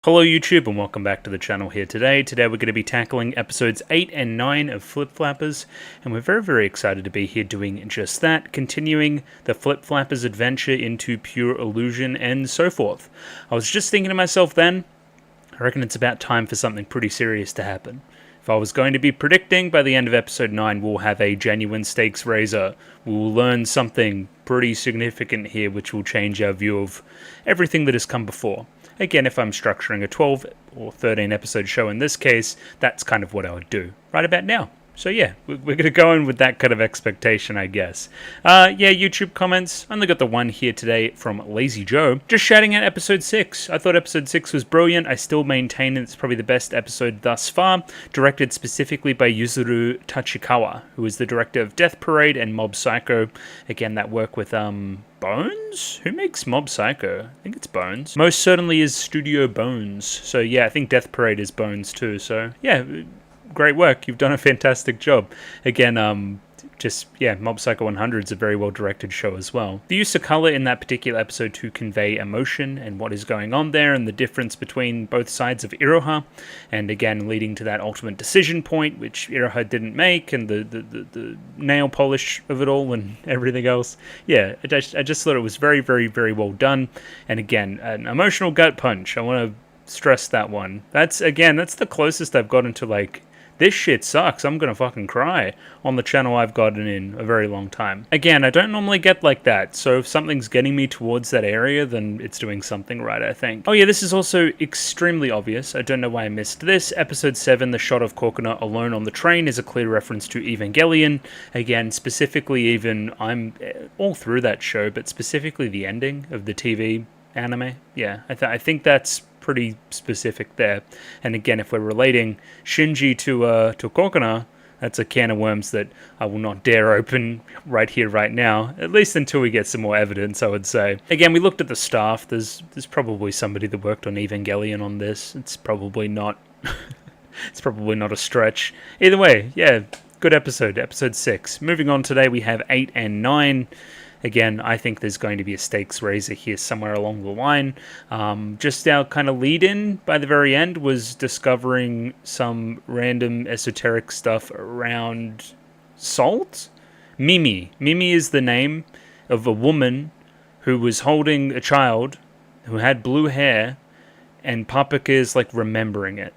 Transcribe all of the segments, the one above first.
Hello YouTube and welcome back to the channel here today. Today we're going to be tackling episodes 8 and 9 of Flip Flappers, and we're very excited to be here doing just that, continuing the Flip Flappers adventure into pure illusion and so forth. I was just thinking to myself then, I reckon it's about time for something pretty serious to happen. If I was going to be predicting, by the end of episode 9 we'll have a genuine stakes raiser. We will learn something pretty significant here which will change our view of everything that has come before. Again, if I'm structuring a 12 or 13 episode show in this case, that's kind of what I would do right about now. So yeah, we're going to go in with that kind of expectation, I guess. Yeah, YouTube comments. Only got the one here today from Lazy Joe. Just shouting out episode 6. I thought episode 6 was brilliant. I still maintain it's probably the best episode thus far. Directed specifically by Yuzuru Tachikawa, who is the director of Death Parade and Mob Psycho. Again, that work with, Bones? Who makes Mob Psycho? I think it's Bones. Most certainly is Studio Bones. So yeah, I think Death Parade is Bones too. So yeah, great work. You've done a fantastic job. Again, Mob Psycho 100 is a very well directed show as well. The use of color in that particular episode to convey emotion and what is going on there and the difference between both sides of Iroha, and again leading to that ultimate decision point which Iroha didn't make, and the nail polish of it all and everything else. Yeah, I just thought it was very well done, and again, an emotional gut punch. I want to stress that one. That's the closest I've gotten to like, this shit sucks, I'm gonna fucking cry, on the channel I've gotten in a very long time. Again, I don't normally get like that, so if something's getting me towards that area, then it's doing something right, I think. Oh yeah, this is also extremely obvious. I don't know why I missed this. Episode 7, the shot of Coconut alone on the train, is a clear reference to Evangelion. Again, specifically even, I'm all through that show, but specifically the ending of the TV anime. Yeah, I think that's pretty specific there. And again, if we're relating Shinji to Kokona, that's a can of worms that I will not dare open right here, right now, at least until we get some more evidence, I would say. Again, we looked at the staff. There's probably somebody that worked on Evangelion on this. It's probably not it's probably not a stretch. Either way, yeah, good episode 6. Moving on, today we have 8 and 9. Again, I think there's going to be a stakes raiser here somewhere along the line. Just our kind of lead-in by the very end was discovering some random esoteric stuff around salt? Mimi. Mimi is the name of a woman who was holding a child who had blue hair, and Papaka is like remembering it.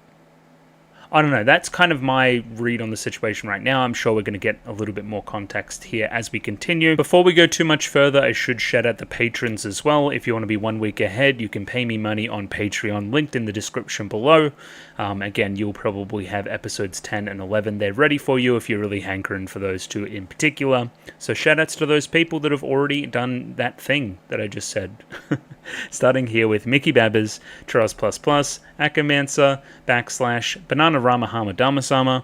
I don't know, that's kind of my read on the situation right now. I'm sure we're going to get a little bit more context here as we continue. Before we go too much further, I should shout out the patrons as well. If you want to be 1 week ahead, you can pay me money on Patreon, linked in the description below. Again, you'll probably have episodes 10 and 11 there ready for you if you're really hankering for those two in particular. So shout outs to those people that have already done that thing that I just said. Starting here with Mickey Babbers, Charles++, Akamansa, / Banana Ramahama Damasama,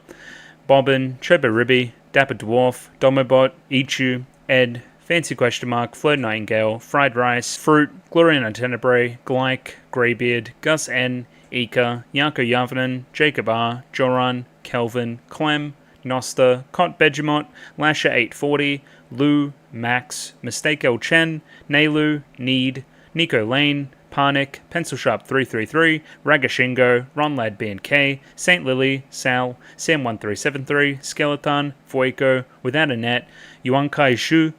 Bobbin, Trevor Ribby, Dapper Dwarf, Domobot, Ichu, Ed, Fancy Question Mark, Flirt Nightingale, Fried Rice, Fruit, Gloriana Tenebrae, Glyke, Greybeard, Gus N, Ika, Yanko Yavanen, Jacob R, Joran, Kelvin, Clem, Nosta, Cot Begemot, Lasher840, Lou, Max, Mistake L Chen, Nailu, Need, Nico Lane, Parnik, Pencil Sharp 333, Ragashingo, Ronlad BNK, Saint Lily, Sal, Sam1373, Skeleton, Fueko, Without a Net, Yuankai Shu,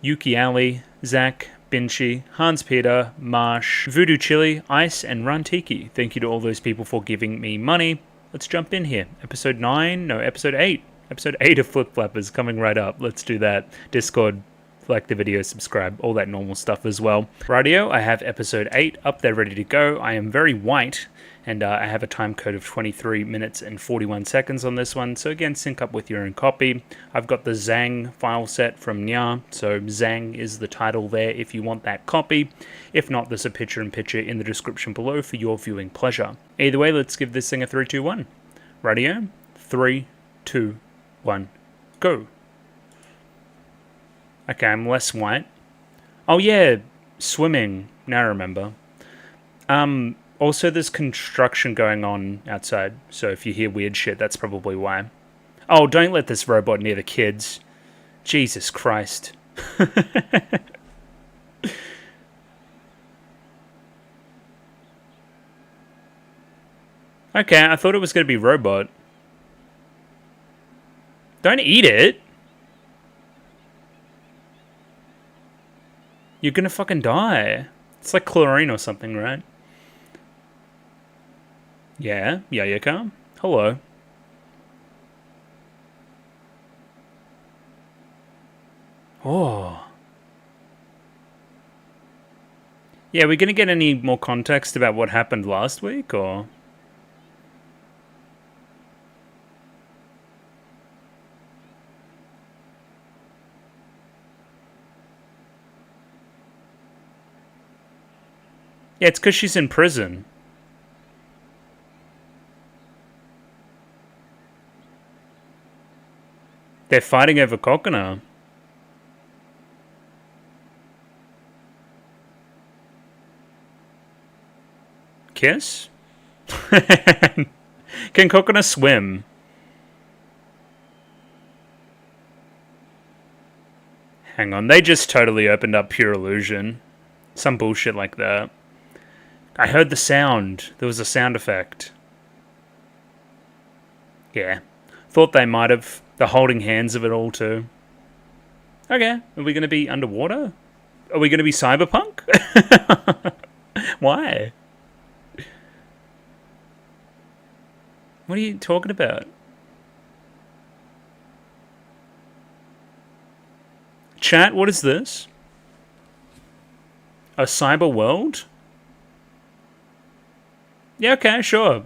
Yuki Ali, Zach, Binchi, Hans Peter, Marsh, Voodoo Chili, Ice, and Rantiki. Thank you to all those people for giving me money. Let's jump in here. Episode 8. Episode 8 of Flip Flappers coming right up. Let's do that. Discord, like the video, subscribe, all that normal stuff as well. Rightio, I have episode 8 up there ready to go. I am very white, and I have a time code of 23 minutes and 41 seconds on this one, so again, sync up with your own copy. I've got the Zang file set from Nya, so Zang is the title there if you want that copy. If not, there's a picture-in-picture in the description below for your viewing pleasure. Either way, let's give this thing a 3, 2, 1. Rightio, 3, 2, 1, go. Okay, I'm less white. Oh yeah, swimming. Now I remember. Also there's construction going on outside, so if you hear weird shit, that's probably why. Oh, don't let this robot near the kids. Jesus Christ. Okay, I thought it was going to be robot. Don't eat it. You're going to fucking die. It's like chlorine or something, right? Yeah, Yayaka. Hello. Oh. Yeah, are we going to get any more context about what happened last week, or...? Yeah, it's because she's in prison. They're fighting over Kokona. Kiss? Can Kokona swim? Hang on, they just totally opened up Pure Illusion. Some bullshit like that. I heard the sound. There was a sound effect. Yeah. Thought they might have. The holding hands of it all, too. Okay. Are we going to be underwater? Are we going to be cyberpunk? Why? What are you talking about? Chat, what is this? A cyber world? Yeah, okay, sure.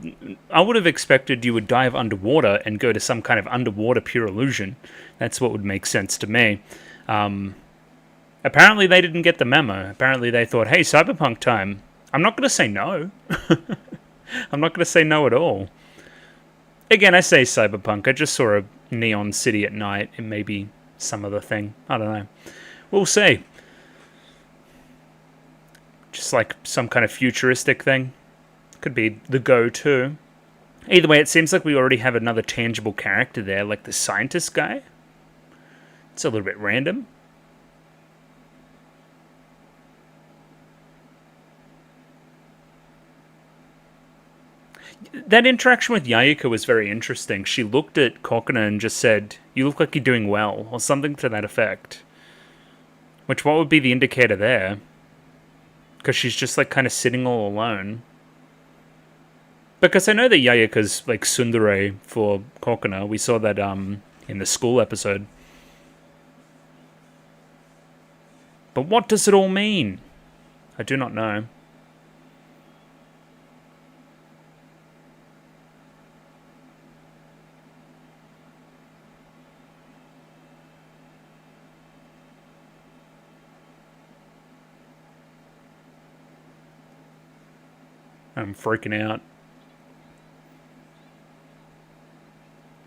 I would have expected you would dive underwater and go to some kind of underwater Pure Illusion. That's what would make sense to me. Apparently they didn't get the memo. Apparently they thought, hey, cyberpunk time. I'm not going to say no. I'm not going to say no at all. Again, I say cyberpunk. I just saw a neon city at night. It may be some other thing. I don't know. We'll see. Just like some kind of futuristic thing. Could be the go-to. Either way, it seems like we already have another tangible character there, like the scientist guy. It's a little bit random. That interaction with Yayaka was very interesting. She looked at Kokona and just said, "You look like you're doing well," or something to that effect. Which, what would be the indicator there? Because she's just like kind of sitting all alone. Because I know that Yayaka's like tsundere for Kokona. We saw that in the school episode. But what does it all mean? I do not know. I'm freaking out.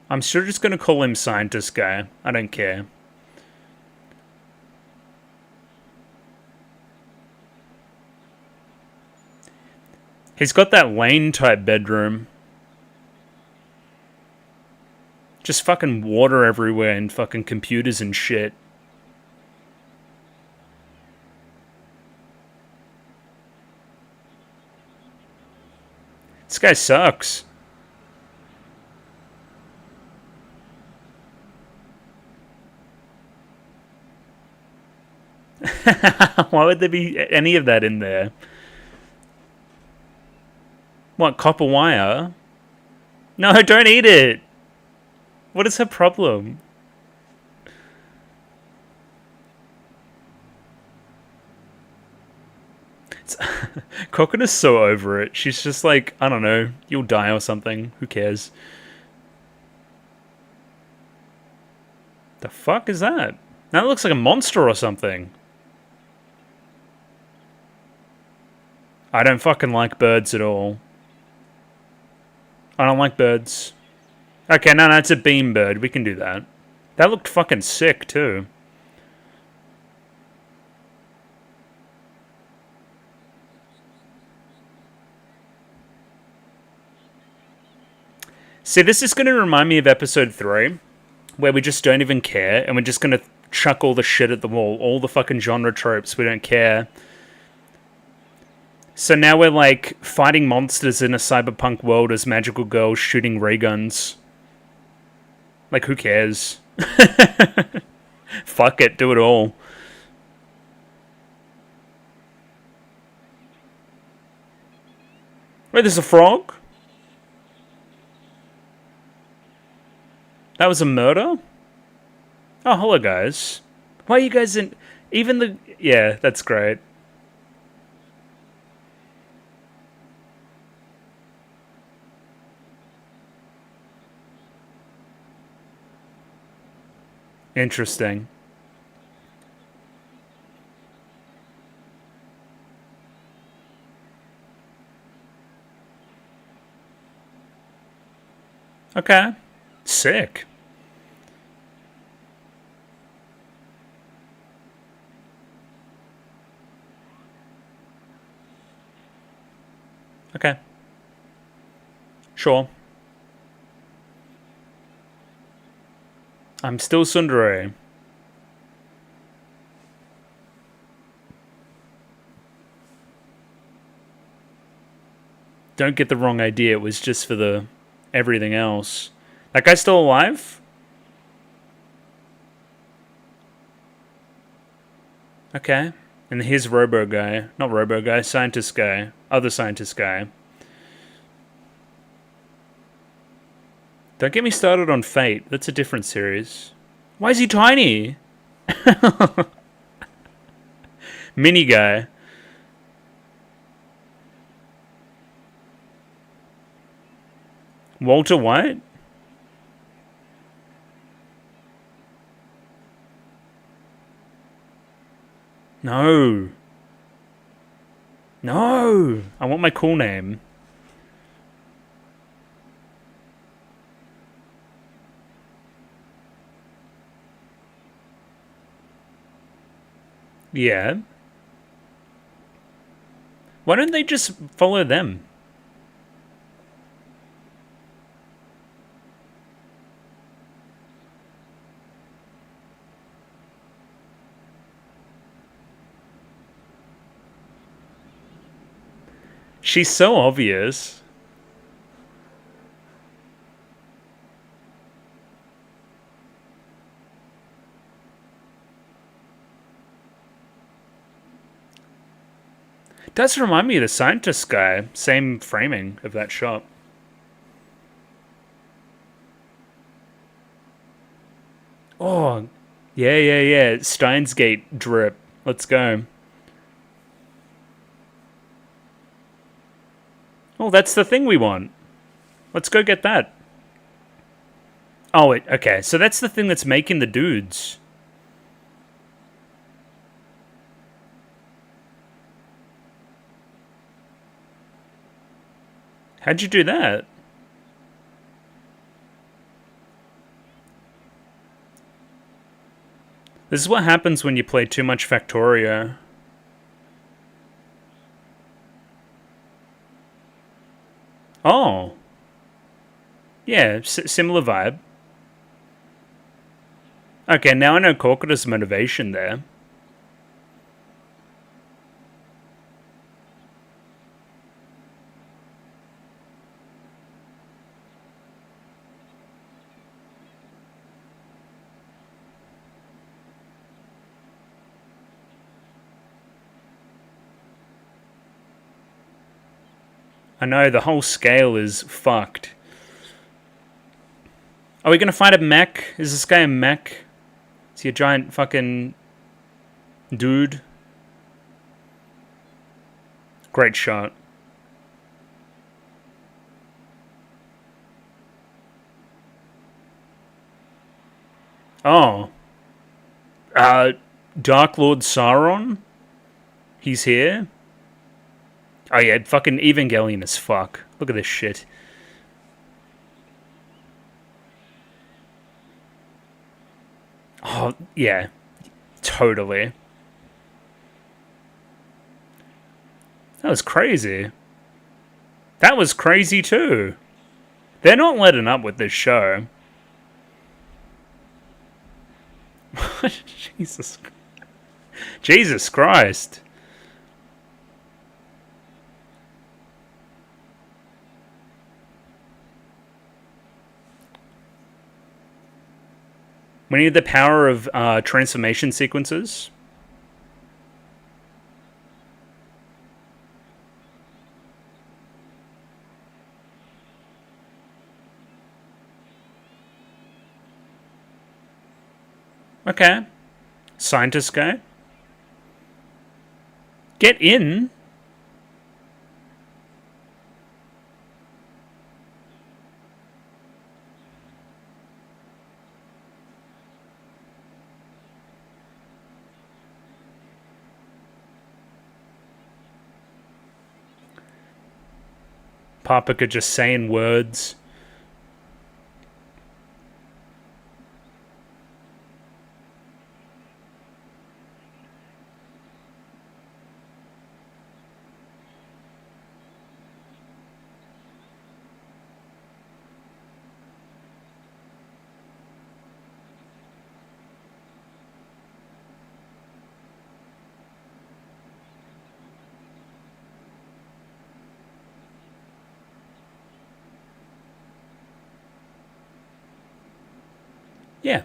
I'm still just going to call him scientist guy. I don't care. He's got that Lane type bedroom. Just fucking water everywhere and fucking computers and shit. This guy sucks. Why would there be any of that in there? What, copper wire? No, don't eat it! What is her problem? Coconute's so over it. She's just like, I don't know, you'll die or something. Who cares? The fuck is that? That looks like a monster or something. I don't fucking like birds at all. I don't like birds. Okay, no, it's a beam bird. We can do that. That looked fucking sick, too. See, this is going to remind me of episode 3, where we just don't even care, and we're just going to chuck all the shit at the wall, all the fucking genre tropes, we don't care. So now we're like fighting monsters in a cyberpunk world as magical girls shooting ray guns. Like, who cares? Fuck it, do it all. Wait, there's a frog? That was a murder? Oh, hello, guys. Why are you guys in... Even the... Yeah, that's great. Interesting. Okay. Sick. Okay. Sure. I'm still Sundere. Don't get the wrong idea, it was just for the everything else. That guy's still alive? Okay. And here's Robo Guy. Not Robo Guy, Scientist Guy. Other Scientist Guy. Don't get me started on Fate. That's a different series. Why is he tiny? Mini Guy. Walter White? No. No. I want my cool name. Yeah. Why don't they just follow them? She's so obvious. Does remind me of the Scientist Guy. Same framing of that shot. Oh, yeah. Steins Gate drip. Let's go. Oh, that's the thing we want. Let's go get that. Oh, okay. So that's the thing that's making the dudes. How'd you do that? This is what happens when you play too much Factorio. Oh. Yeah, similar vibe. Okay, now I know Corcoda's motivation there. I know, the whole scale is fucked. Are we gonna find a mech? Is this guy a mech? Is he a giant fucking dude? Great shot. Oh. Dark Lord Sauron? He's here? Oh yeah, fucking Evangelion as fuck. Look at this shit. Oh, yeah. Totally. That was crazy. That was crazy too. They're not letting up with this show. Jesus. Jesus Christ. We need the power of transformation sequences. Okay. Scientist guy. Get in. Papa could just say in words. Yeah.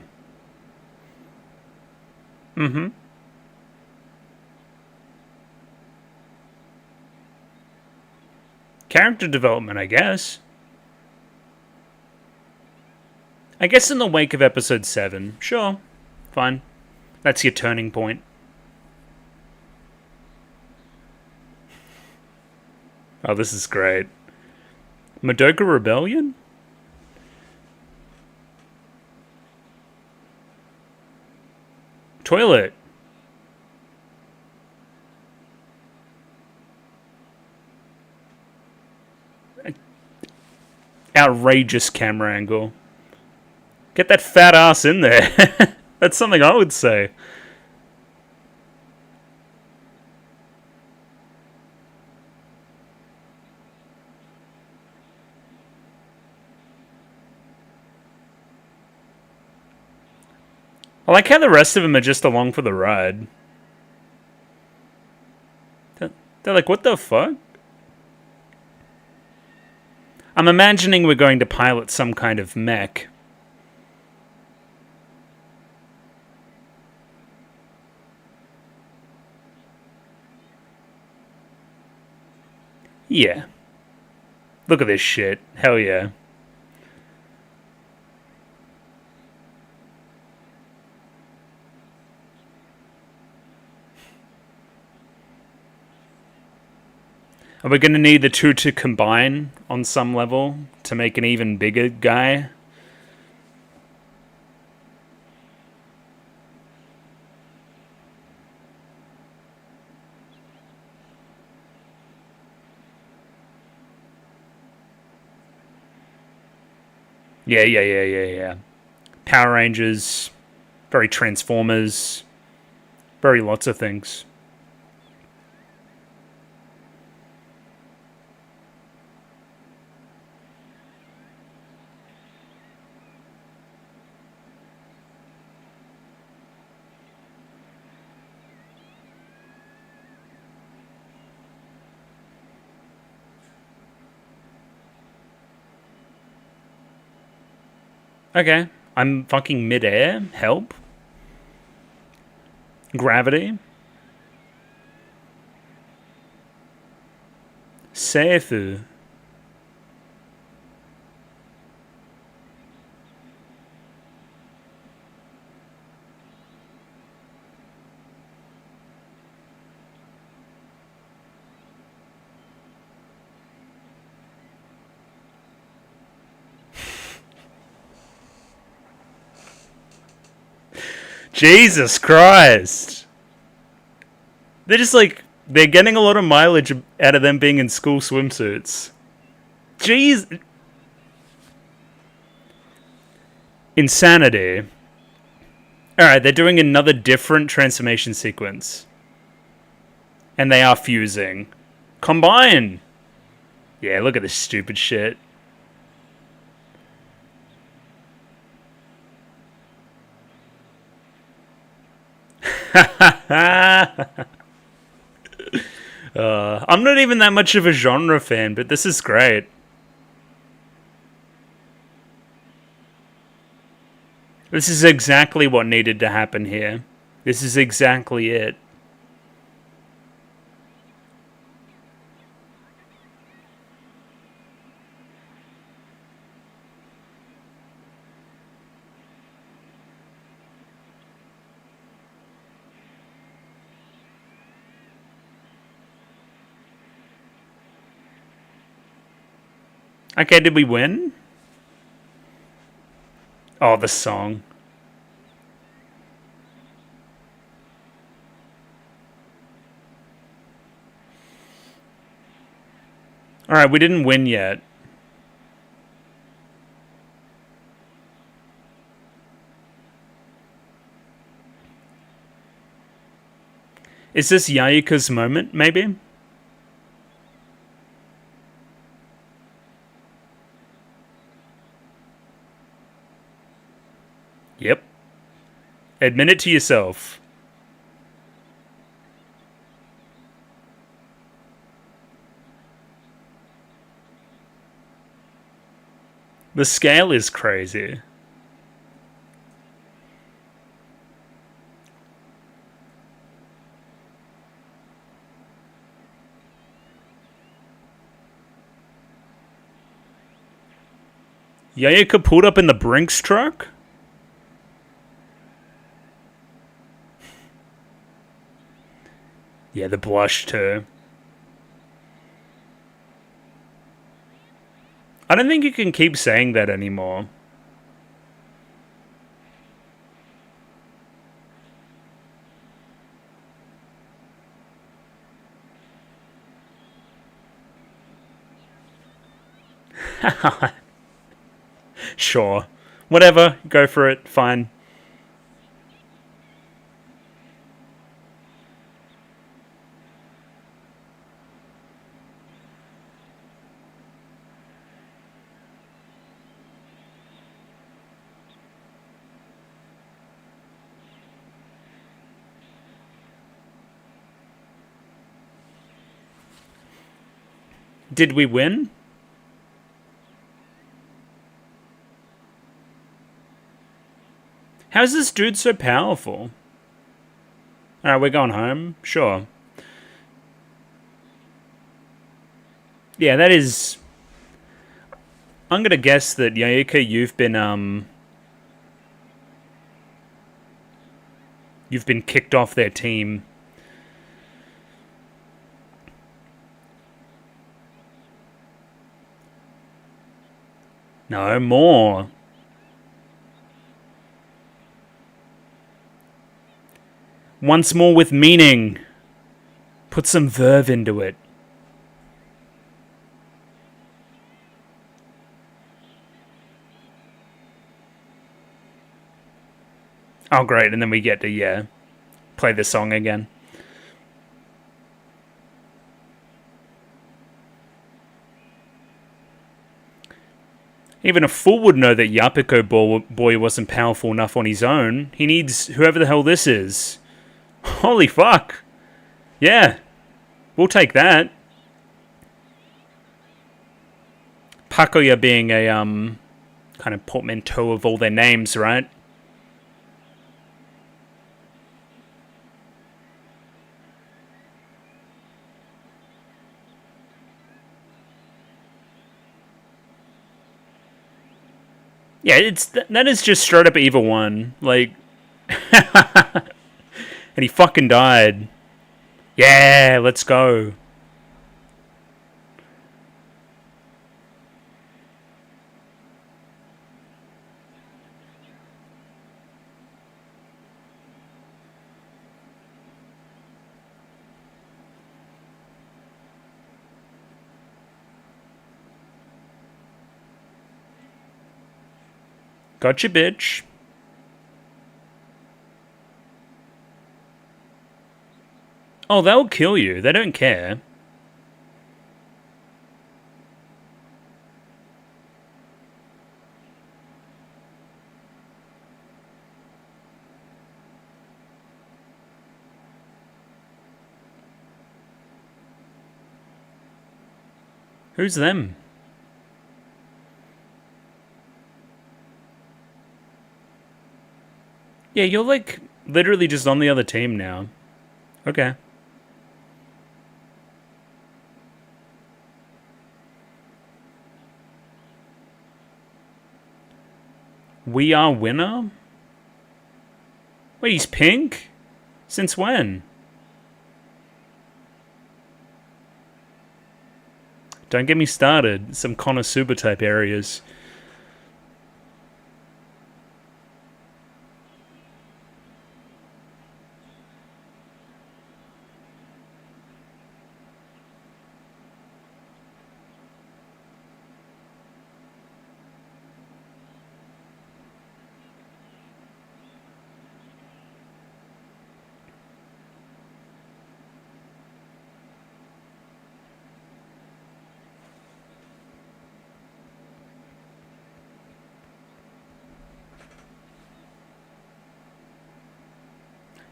Mm-hmm. Character development, I guess. I guess in the wake of episode 7. Sure. Fine. That's your turning point. Oh, this is great. Madoka Rebellion? Toilet. Outrageous camera angle. Get that fat ass in there. That's something I would say. I like how the rest of them are just along for the ride. They're like, what the fuck? I'm imagining we're going to pilot some kind of mech. Yeah. Look at this shit. Hell yeah. Are we going to need the two to combine on some level to make an even bigger guy? Yeah. Power Rangers, very Transformers, very lots of things. Okay, I'm fucking midair. Help. Gravity. Seifu. Jesus Christ. They're just like, they're getting a lot of mileage out of them being in school swimsuits. Jeez. Insanity. Alright, they're doing another different transformation sequence. And they are fusing. Combine! Yeah, look at this stupid shit. I'm not even that much of a genre fan, but this is great. This is exactly what needed to happen here. This is exactly it. Okay, did we win? Oh, the song. Alright, we didn't win yet. Is this Yayaka's moment, maybe? Yep. Admit it to yourself. The scale is crazy. Yayaka pulled up in the Brinks truck? Yeah, the blush too. I don't think you can keep saying that anymore. Sure. Whatever, go for it, fine. Did we win? How's this dude so powerful? Alright, we're going home. Sure. Yeah, that is... I'm gonna guess that, Yayaka, you've been kicked off their team. No, more. Once more with meaning. Put some verve into it. Oh, great, and then we get to, yeah, play the song again. Even a fool would know that Yapiko boy wasn't powerful enough on his own. He needs whoever the hell this is. Holy fuck. Yeah, we'll take that. Pakoya being a, kind of portmanteau of all their names, right? Yeah, that is just straight up evil one. Like, and he fucking died. Yeah, let's go. Gotcha, bitch. Oh, they'll kill you. They don't care. Who's them? Yeah, you're like literally just on the other team now. Okay. We are winner? Wait, he's pink? Since when? Don't get me started. Some Konosuba type areas.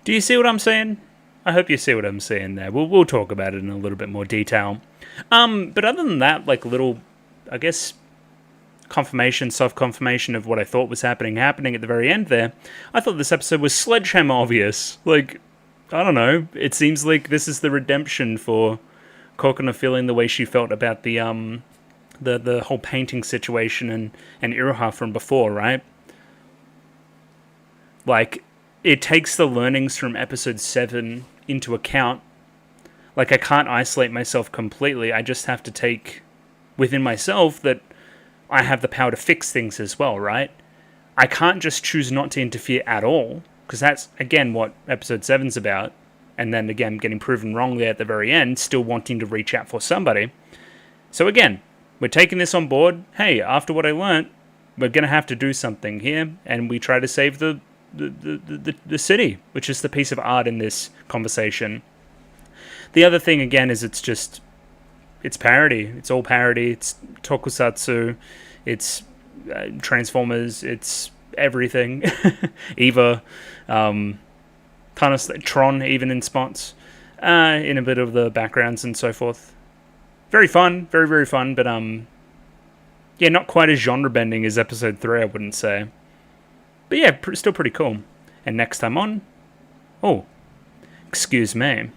Do you see what I'm saying? I hope you see what I'm saying there. We'll talk about it in a little bit more detail. But other than that, like little, I guess, confirmation, soft confirmation of what I thought was happening at the very end there. I thought this episode was sledgehammer obvious. Like, I don't know. It seems like this is the redemption for Kokona feeling the way she felt about the whole painting situation and Iroha from before, right? Like, it takes the learnings from episode 7 into account. Like, I can't isolate myself completely. I just have to take within myself that I have the power to fix things as well, right? I can't just choose not to interfere at all, because that's, again, what episode 7's about. And then, again, getting proven wrong there at the very end, still wanting to reach out for somebody. So, again, we're taking this on board. Hey, after what I learnt, we're going to have to do something here, and we try to save the city, which is the piece of art in this conversation. The other thing, again, is it's parody. It's all parody. It's tokusatsu. It's Transformers. It's everything. Eva. Kind of Tron, even in spots. In a bit of the backgrounds and so forth. Very fun. Very, very fun. But, yeah, not quite as genre-bending as episode 3, I wouldn't say. But yeah, still pretty cool. And next time on... Oh. Excuse me.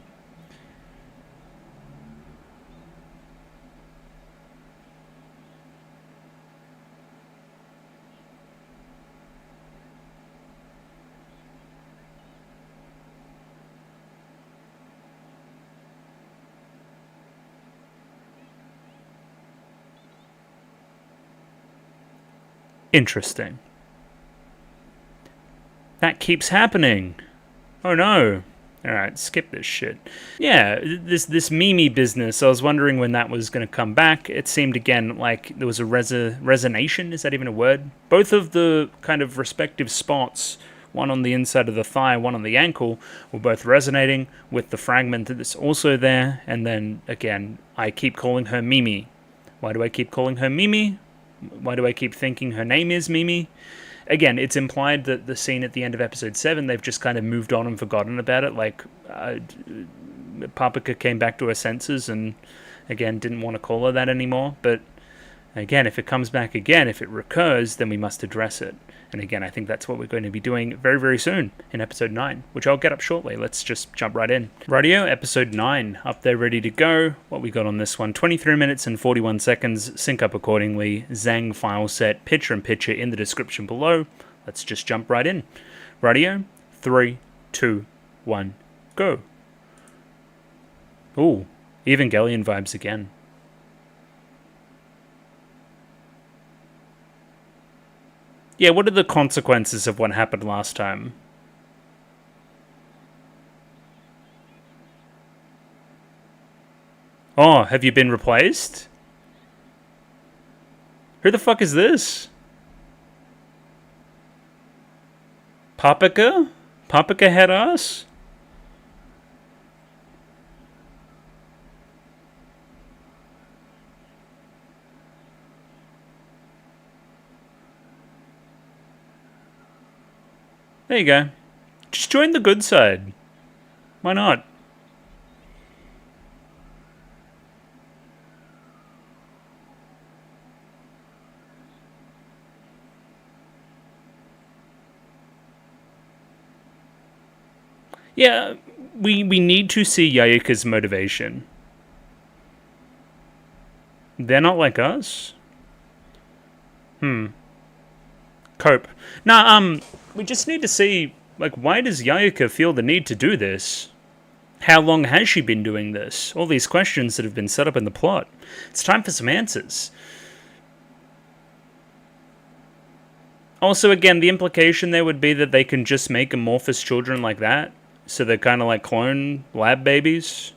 Interesting. That keeps happening. Oh no. Alright, skip this shit. Yeah, this Mimi business, I was wondering when that was going to come back. It seemed again like there was a resonation, is that even a word? Both of the kind of respective spots, one on the inside of the thigh, one on the ankle, were both resonating with the fragment that's also there. And then, again, I keep calling her Mimi. Why do I keep calling her Mimi? Why do I keep thinking her name is Mimi? Again, it's implied that the scene at the end of episode 7, they've just kind of moved on and forgotten about it. Like, Paprika came back to her senses and, again, didn't want to call her that anymore. But, again, if it comes back again, if it recurs, then we must address it. And again, I think that's what we're going to be doing very, very soon in episode 9, which I'll get up shortly. Let's just jump right in. Rightio, episode 9, up there ready to go. What we got on this one? 23 minutes and 41 seconds. Sync up accordingly. Zang file set, picture-in-picture in the description below. Let's just jump right in. Rightio, 3, 2, 1, go. Ooh, Evangelion vibes again. Yeah, what are the consequences of what happened last time? Oh, have you been replaced? Who the fuck is this? Paprika? Paprika head ass? There you go. Just join the good side. Why not? Yeah, we need to see Yayaka's motivation. They're not like us? Cope. Nah, we just need to see, like, why does Yayaka feel the need to do this? How long has she been doing this? All these questions that have been set up in the plot. It's time for some answers. Also, again, the implication there would be that they can just make amorphous children like that. So they're kind of like clone lab babies.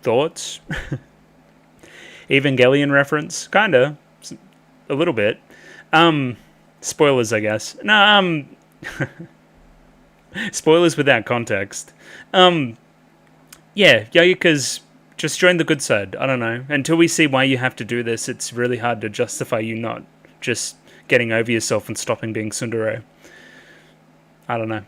Thoughts? Evangelion reference? Kinda. A little bit. Spoilers, I guess. No, spoilers without context. Yeah, Yayaka's just joined the good side. I don't know. Until we see why you have to do this, it's really hard to justify you not just getting over yourself and stopping being tsundere. I don't know.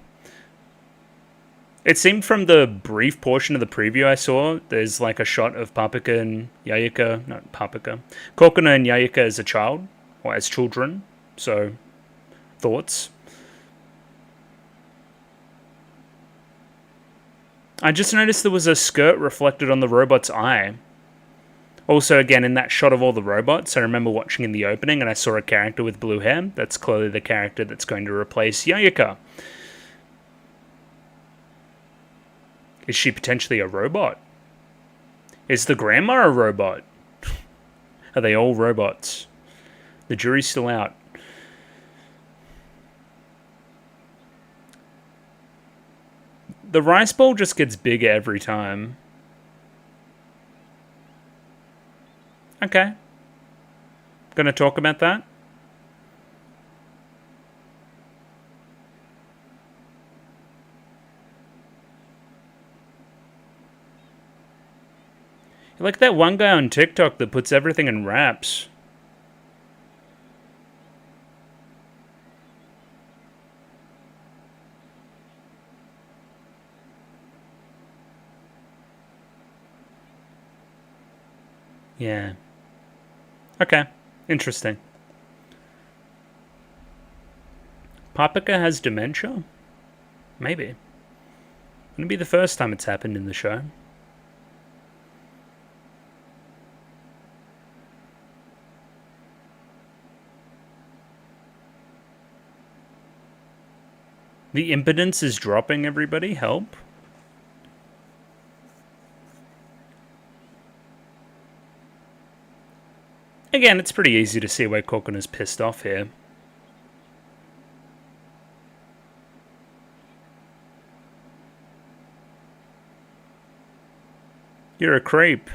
It seemed from the brief portion of the preview I saw, there's like a shot of Papika and Yayaka, not Papika, Kokona and Yayaka as a child, or as children. So, thoughts? I just noticed there was a skirt reflected on the robot's eye. Also, again, in that shot of all the robots, I remember watching in the opening and I saw a character with blue hair. That's clearly the character that's going to replace Yayaka. Is she potentially a robot? Is the grandma a robot? Are they all robots? The jury's still out. The rice bowl just gets bigger every time. Okay. Gonna talk about that? Like that one guy on TikTok that puts everything in wraps. Yeah. Okay. Interesting. Papika has dementia? Maybe. Wouldn't be the first time it's happened in the show. The impedance is dropping, everybody. Help. Again, it's pretty easy to see why Kokona's pissed off here. You're a creep.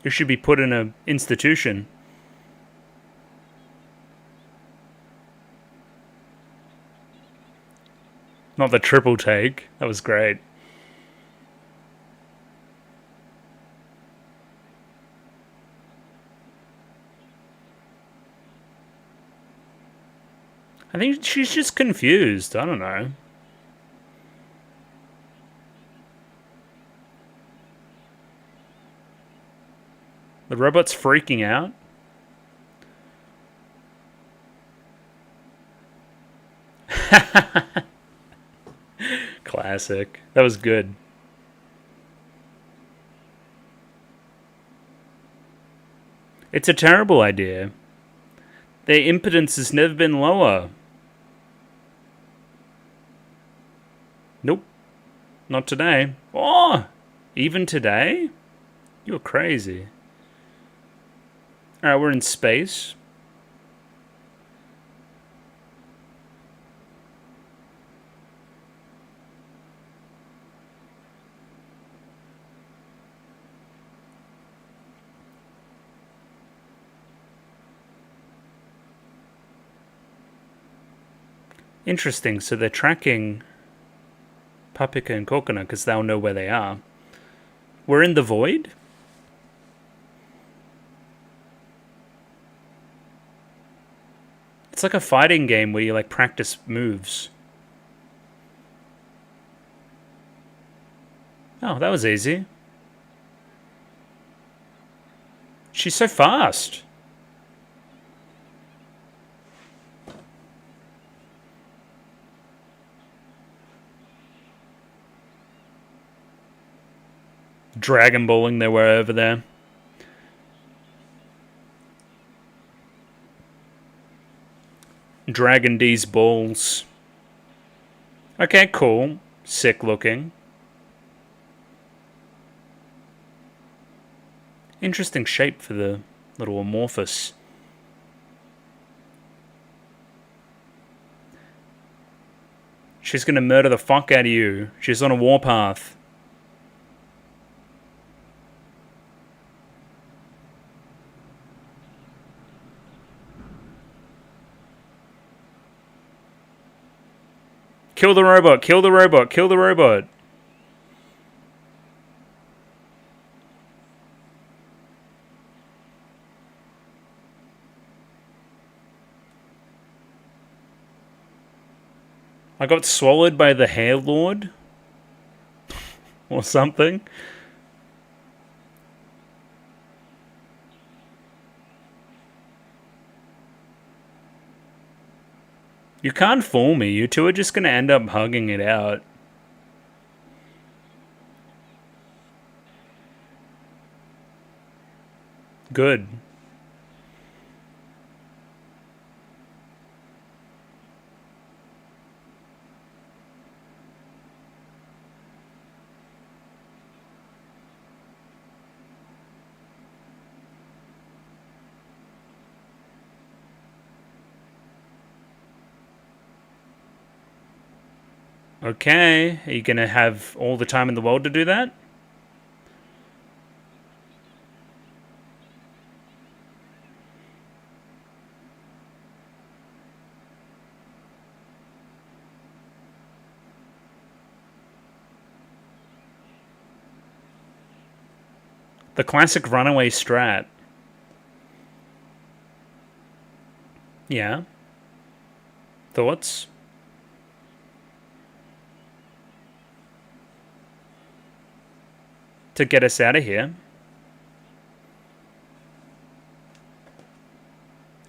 You should be put in an institution. Not the triple take. That was great. I think she's just confused. I don't know. The robot's freaking out. Classic. That was good. It's a terrible idea. Their impedance has never been lower. Nope. Not today. Oh! Even today? You're crazy. Alright, we're in space. Interesting, so they're tracking Papika and Kokona because they'll know where they are. We're in the void? It's like a fighting game where you like practice moves. Oh, that was easy. She's so fast. Dragon balling their way over there. Dragon D's balls. Okay, cool. Sick looking. Interesting shape for the little amorphous. She's gonna murder the fuck out of you. She's on a warpath. Kill the robot, kill the robot, kill the robot. I got swallowed by the Hair Lord. Or something. You can't fool me. You two are just gonna end up hugging it out. Good. Okay, are you gonna have all the time in the world to do that? The classic runaway strat. Yeah. Thoughts? To get us out of here.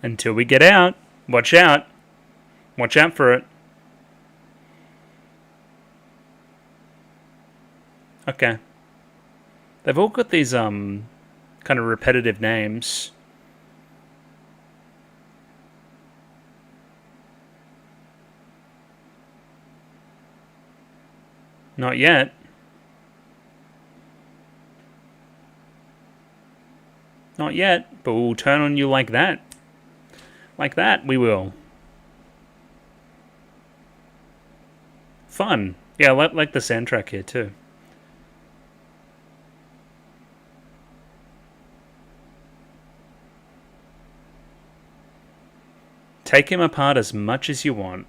Until we get out. Watch out. Watch out for it. Okay. They've all got these, kind of repetitive names. Not yet. Not yet, but we'll turn on you like that. Like that, we will. Fun. Yeah, I like the soundtrack here, too. Take him apart as much as you want.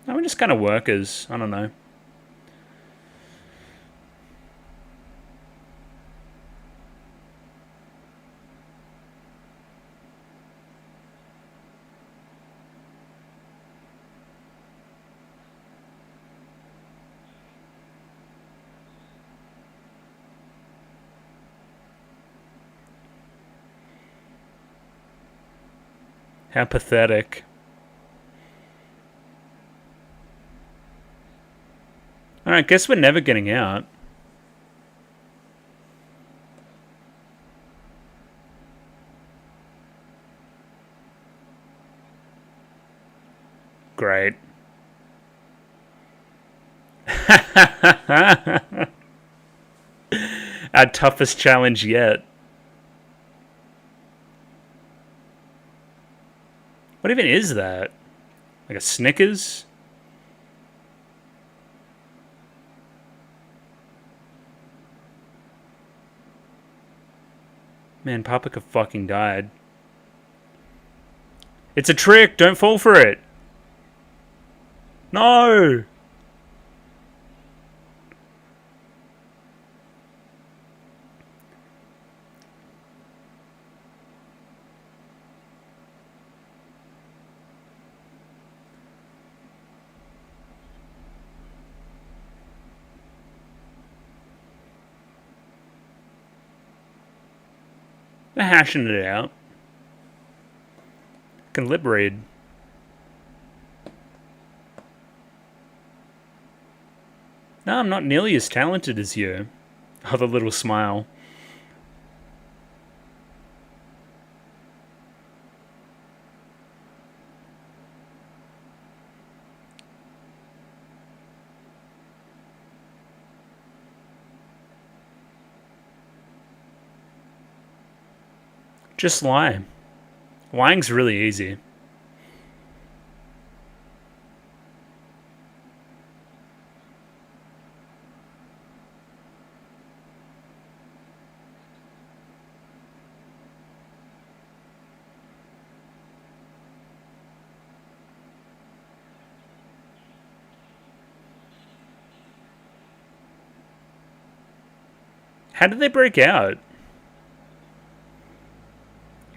No, we're just kind of workers. I don't know. How pathetic. Alright, guess we're never getting out. Great. Our toughest challenge yet. What even is that? Like a Snickers? Man, Paprika fucking died. It's a trick! Don't fall for it! No! They're hashing it out. Can lip read. No, I'm not nearly as talented as you. Oh, the little smile. Just lie. Lying's really easy. How did they break out?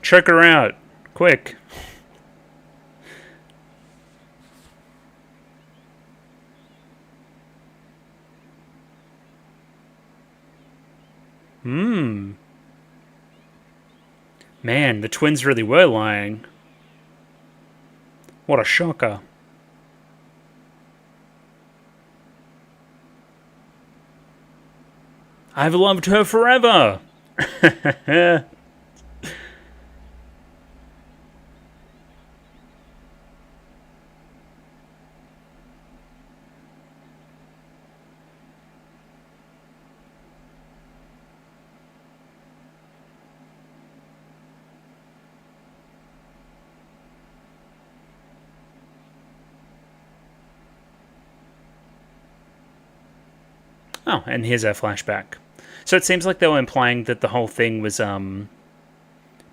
Choke her out. Quick. Man, the twins really were lying. What a shocker. I've loved her forever. Oh, and here's our flashback. So it seems like they were implying that the whole thing was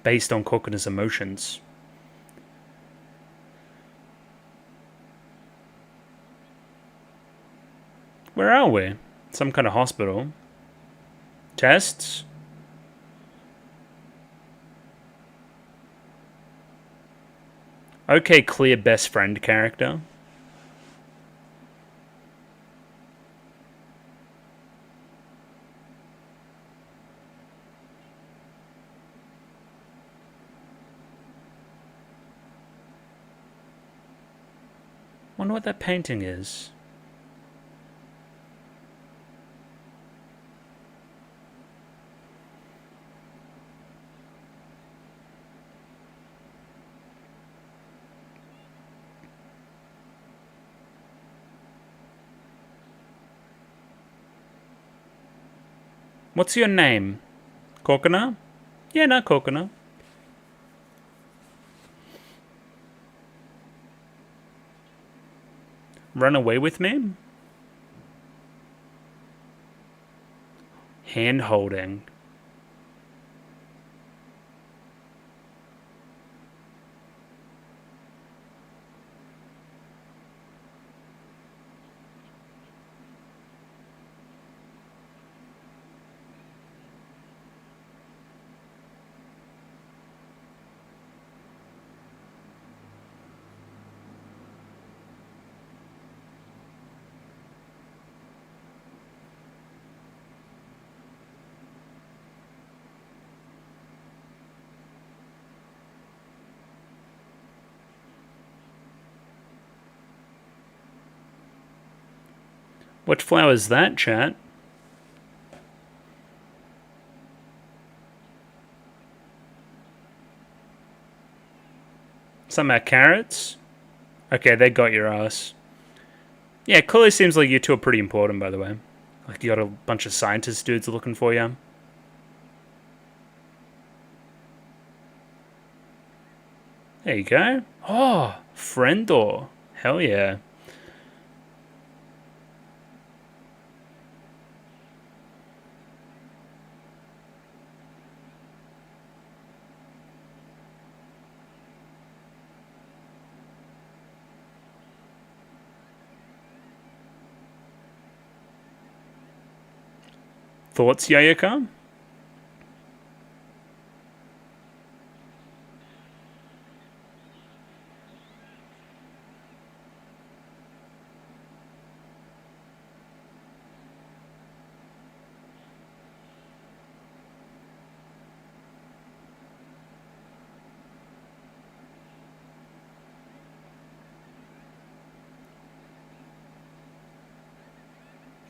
based on Korkuna's emotions. Where are we? Some kind of hospital. Tests? Okay, clear best friend character. Wonder what that painting is. What's your name? Korkuna? Yeah, not Korkuna. Run away with me? Hand holding. What flower is that, chat? Some are carrots? Okay, they got your ass. Yeah, it clearly seems like you two are pretty important, by the way. Like, you got a bunch of scientist dudes looking for you. There you go. Oh, friendor. Hell yeah. Thoughts, Yayaka?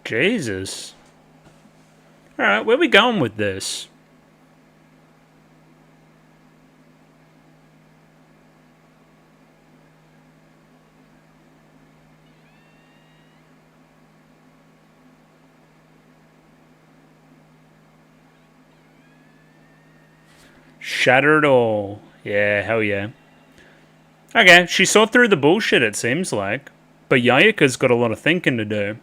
Jesus. Alright, where are we going with this? Shatter it all. Yeah, hell yeah. Okay, she saw through the bullshit, it seems like. But Yayaka's got a lot of thinking to do.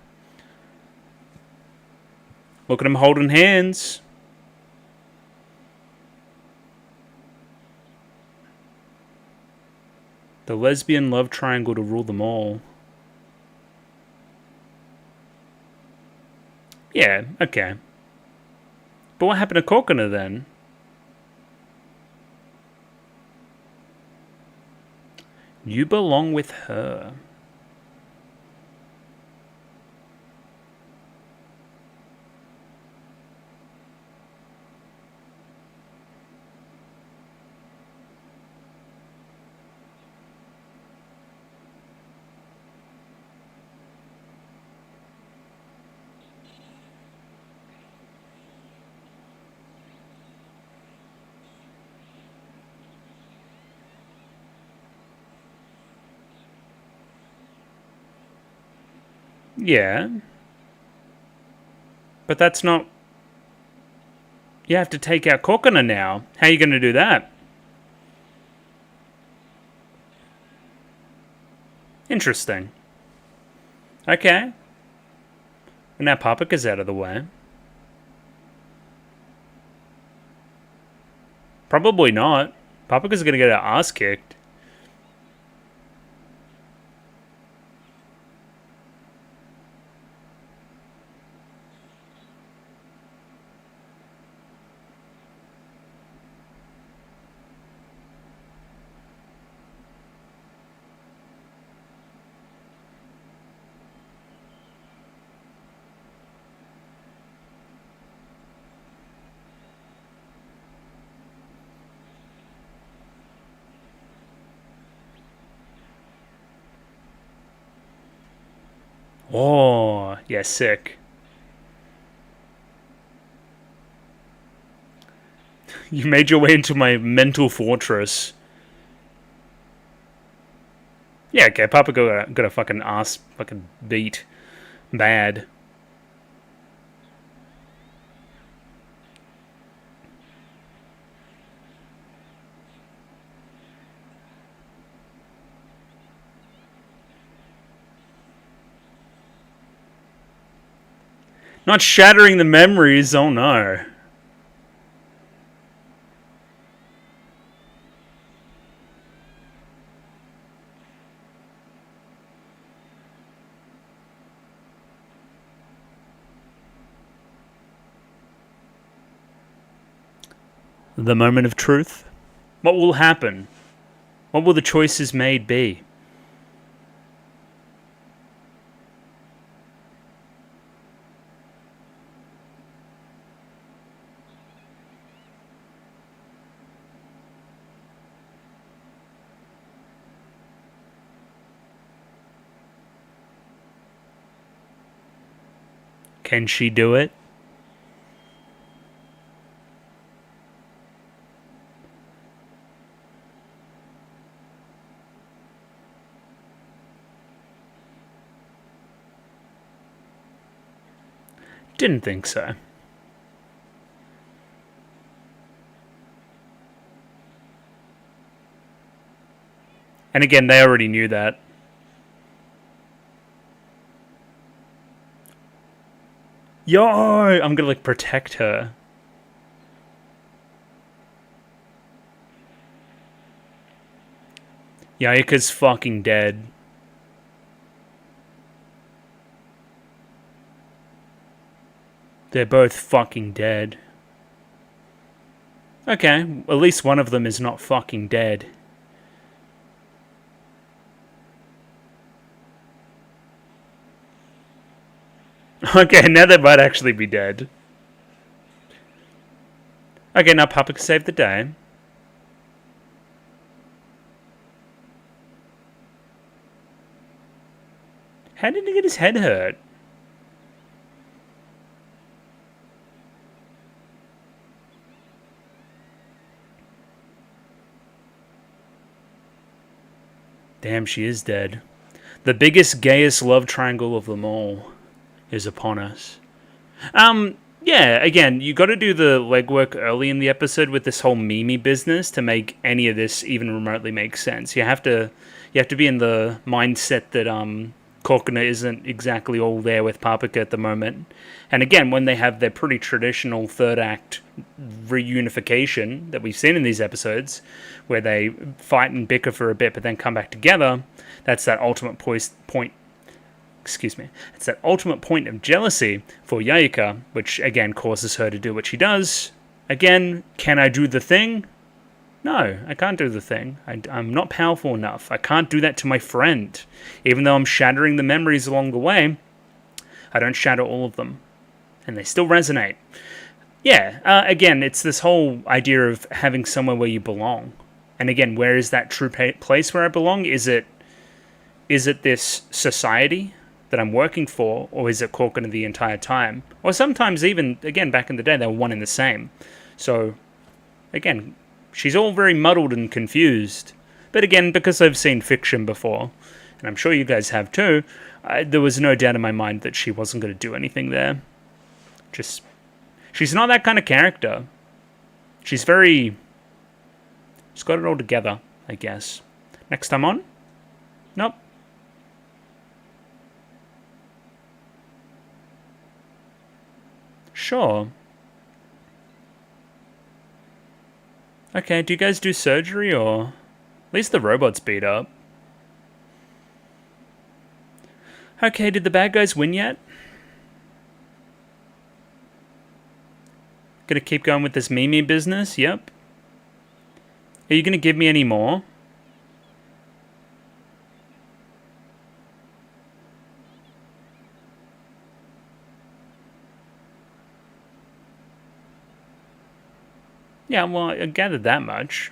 Look at him holding hands. The lesbian love triangle to rule them all. Yeah, okay. But what happened to Kokona then? You belong with her. Yeah. But that's not... You have to take out Kokona now. How are you going to do that? Interesting. Okay. And now Papaka's out of the way. Probably not. Papaka's going to get her ass kicked. Oh, yeah, sick. You made your way into my mental fortress. Yeah, okay, Papa got a fucking ass fucking beat. Bad. Not shattering the memories, oh no. The moment of truth? What will happen? What will the choices made be? Can she do it? Didn't think so. And again, they already knew that. Yo, I'm gonna like protect her. Yayaka's fucking dead. They're both fucking dead. Okay, at least one of them is not fucking dead. Okay, now they might actually be dead. Okay, now Papa saved the day. How did he get his head hurt? Damn, she is dead. The biggest, gayest love triangle of them all is upon us. Yeah, again, you got to do the legwork early in the episode with this whole Mimi business to make any of this even remotely make sense. You have to be in the mindset that Kokona isn't exactly all there with Papaka at the moment. And again, when they have their pretty traditional third act reunification that we've seen in these episodes, where they fight and bicker for a bit but then come back together, that's that ultimate point. It's that ultimate point of jealousy for Yayaka, which again causes her to do what she does. Again, can I do the thing? No, I can't do the thing. I'm not powerful enough. I can't do that to my friend. Even though I'm shattering the memories along the way, I don't shatter all of them. And they still resonate. Yeah, again, it's this whole idea of having somewhere where you belong. And again, where is that true place where I belong? Is it this society that I'm working for, or is it Kokona the entire time? Or sometimes even, again, back in the day, they were one and the same. So, again, she's all very muddled and confused. But again, because I've seen fiction before, and I'm sure you guys have too, there was no doubt in my mind that she wasn't going to do anything there. She's not that kind of character. She's got it all together, I guess. Next time on? Nope. Sure. Okay, do you guys do surgery, or... At least the robot's beat up. Okay, did the bad guys win yet? Gonna keep going with this Mimi business? Yep. Are you gonna give me any more? Yeah, well, I gathered that much.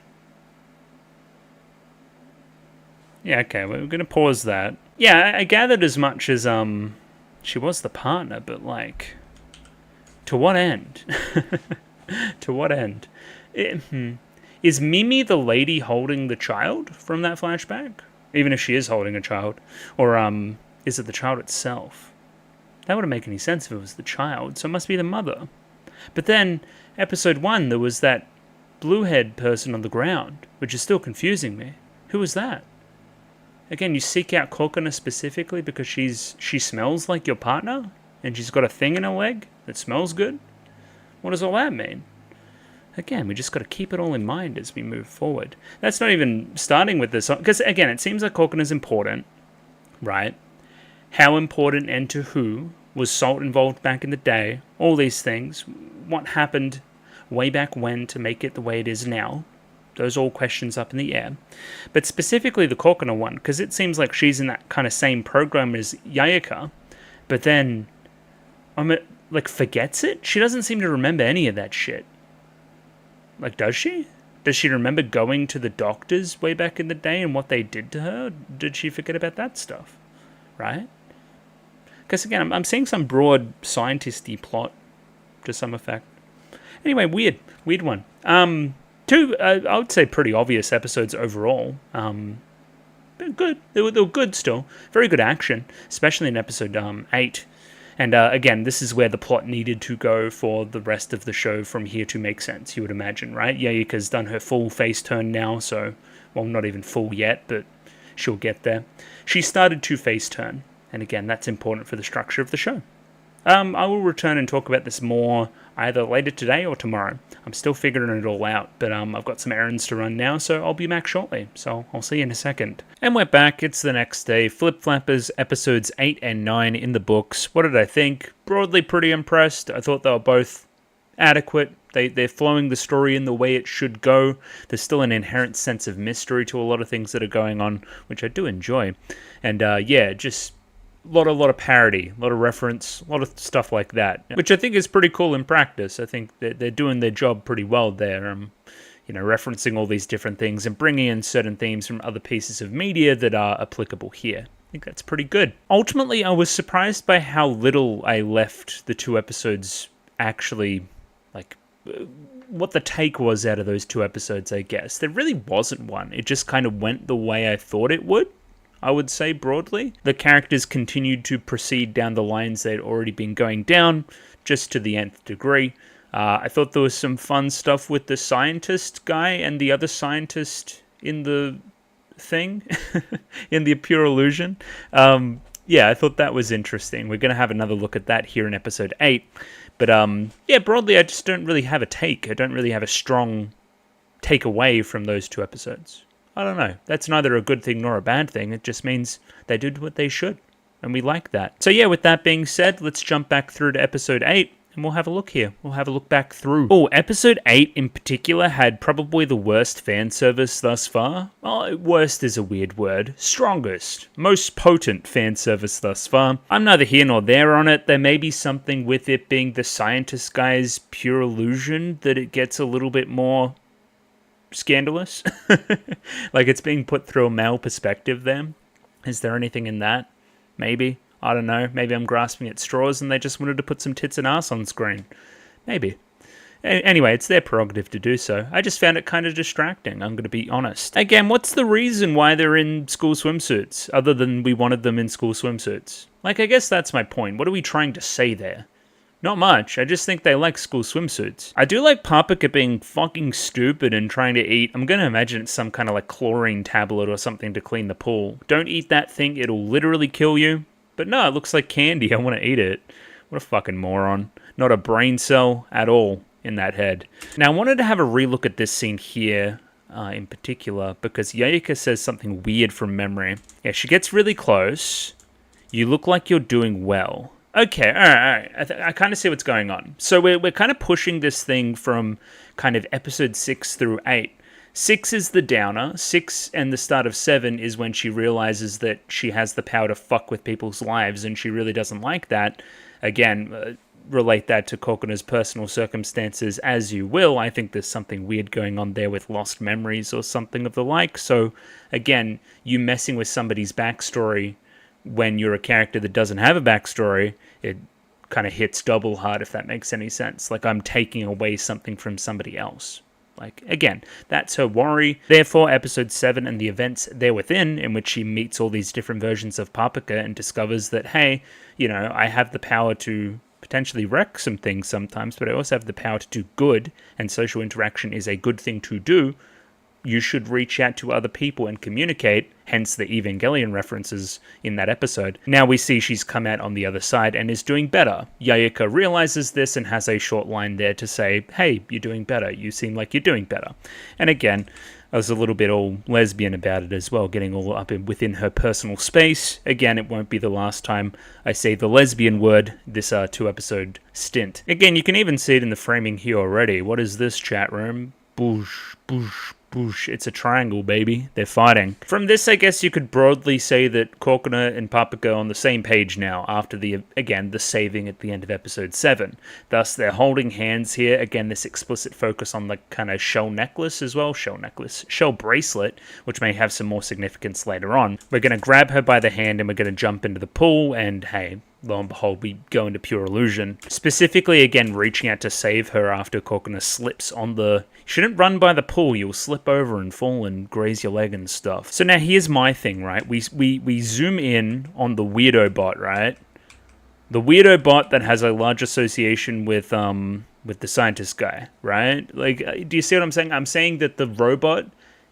Yeah, okay, we're gonna pause that. Yeah, I gathered as much as, she was the partner, but, like, to what end? To what end? Is Mimi the lady holding the child from that flashback? Even if she is holding a child. Or, is it the child itself? That wouldn't make any sense if it was the child, so it must be the mother. But then, episode 1, there was that blue-haired person on the ground, which is still confusing me. Who was that? Again, you seek out Kokona specifically because she smells like your partner? And she's got a thing in her leg that smells good? What does all that mean? Again, we just got to keep it all in mind as we move forward. That's not even starting with this, because again, it seems like Kokona's important, right? How important and to who? Was Salt involved back in the day? All these things. What happened way back when to make it the way it is now? Those are all questions up in the air. But specifically the Kokona one, because it seems like she's in that kind of same program as Yayaka, but then, like, forgets it? She doesn't seem to remember any of that shit. Like, does she? Does she remember going to the doctors way back in the day and what they did to her? Did she forget about that stuff? Right? Because again, I'm seeing some broad scientisty plot to some effect. Anyway, weird one. Two, I would say pretty obvious episodes overall. But good. They were good still. Very good action, especially in episode 8. And again, this is where the plot needed to go for the rest of the show from here to make sense, you would imagine, right? Yayaka's done her full face turn now, so, well, not even full yet, but she'll get there. She started to face turn. And again, that's important for the structure of the show. I will return and talk about this more either later today or tomorrow. I'm still figuring it all out, but I've got some errands to run now, so I'll be back shortly. So I'll see you in a second. And we're back. It's the next day. Flip Flappers episodes 8 and 9 in the books. What did I think? Broadly pretty impressed. I thought they were both adequate. They're flowing the story in the way it should go. There's still an inherent sense of mystery to a lot of things that are going on, which I do enjoy. And yeah, just a lot of parody, a lot of reference, a lot of stuff like that, which I think is pretty cool in practice. I think that they're doing their job pretty well there. Referencing all these different things and bringing in certain themes from other pieces of media that are applicable here. I think that's pretty good. Ultimately, I was surprised by how little I left the 2 episodes actually, like, what the take was out of those 2 episodes, I guess. There really wasn't one. It just kind of went the way I thought it would. I would say broadly. The characters continued to proceed down the lines they'd already been going down, just to the nth degree. I thought there was some fun stuff with the scientist guy and the other scientist in the thing, in the Pure Illusion. Yeah, I thought that was interesting. We're going to have another look at that here in episode 8. But yeah, broadly, I just don't really have a take. I don't really have a strong takeaway from those 2 episodes. I don't know. That's neither a good thing nor a bad thing. It just means they did what they should. And we like that. So yeah, with that being said, let's jump back through to episode 8. And we'll have a look here. We'll have a look back through. Oh, episode 8 in particular had probably the worst fan service thus far. Oh, worst is a weird word. Strongest, most potent fan service thus far. I'm neither here nor there on it. There may be something with it being the scientist guy's pure illusion that it gets a little bit more scandalous. Like it's being put through a male perspective there. Is there anything in that? Maybe. I don't know, maybe I'm grasping at straws and they just wanted to put some tits and ass on screen. Maybe. Anyway, it's their prerogative to do so. I just found it kind of distracting, I'm going to be honest. Again, what's the reason why they're in school swimsuits, other than we wanted them in school swimsuits? Like, I guess that's my point. What are we trying to say there? Not much. I just think they like school swimsuits. I do like Papaka being fucking stupid and trying to eat. I'm going to imagine it's some kind of like chlorine tablet or something to clean the pool. Don't eat that thing, it'll literally kill you. But no, it looks like candy. I want to eat it. What a fucking moron. Not a brain cell at all in that head. Now, I wanted to have a relook at this scene here in particular because Yayaka says something weird from memory. Yeah, she gets really close. You look like you're doing well. Okay, all right. I kind of see what's going on. So we're kind of pushing this thing from kind of episode 6 through 8. 6 is the downer. 6 and the start of 7 is when she realizes that she has the power to fuck with people's lives, and she really doesn't like that. Again, relate that to Kokona's personal circumstances as you will. I think there's something weird going on there with lost memories or something of the like. So, again, you messing with somebody's backstory when you're a character that doesn't have a backstory, it kind of hits double hard, if that makes any sense. Like, I'm taking away something from somebody else. Like, again, that's her worry. Therefore, episode 7 and the events there within, in which she meets all these different versions of Papaka and discovers that, hey, you know, I have the power to potentially wreck some things sometimes, but I also have the power to do good, and social interaction is a good thing to do. You should reach out to other people and communicate, hence the Evangelion references in that episode. Now we see she's come out on the other side and is doing better. Yayaka realizes this and has a short line there to say, hey, you're doing better. You seem like you're doing better. And again, I was a little bit all lesbian about it as well, getting all up within her personal space. Again, it won't be the last time I say the lesbian word this 2-episode stint. Again, you can even see it in the framing here already. What is this, chat room? Boosh, boosh, boosh. It's a triangle, baby. They're fighting. From this, I guess you could broadly say that Kokona and Papaka are on the same page now after the saving at the end of episode 7. Thus, they're holding hands here. Again, this explicit focus on the kind of shell necklace as well. Shell bracelet, which may have some more significance later on. We're going to grab her by the hand and we're going to jump into the pool and, hey, lo and behold, we go into pure illusion. Specifically, again, reaching out to save her after Kokona slips on the... You shouldn't run by the pool, you'll slip over and fall and graze your leg and stuff. So now here's my thing, right? We zoom in on the weirdo bot, right? The weirdo bot that has a large association with the scientist guy, right? Like, do you see what I'm saying? I'm saying that the robot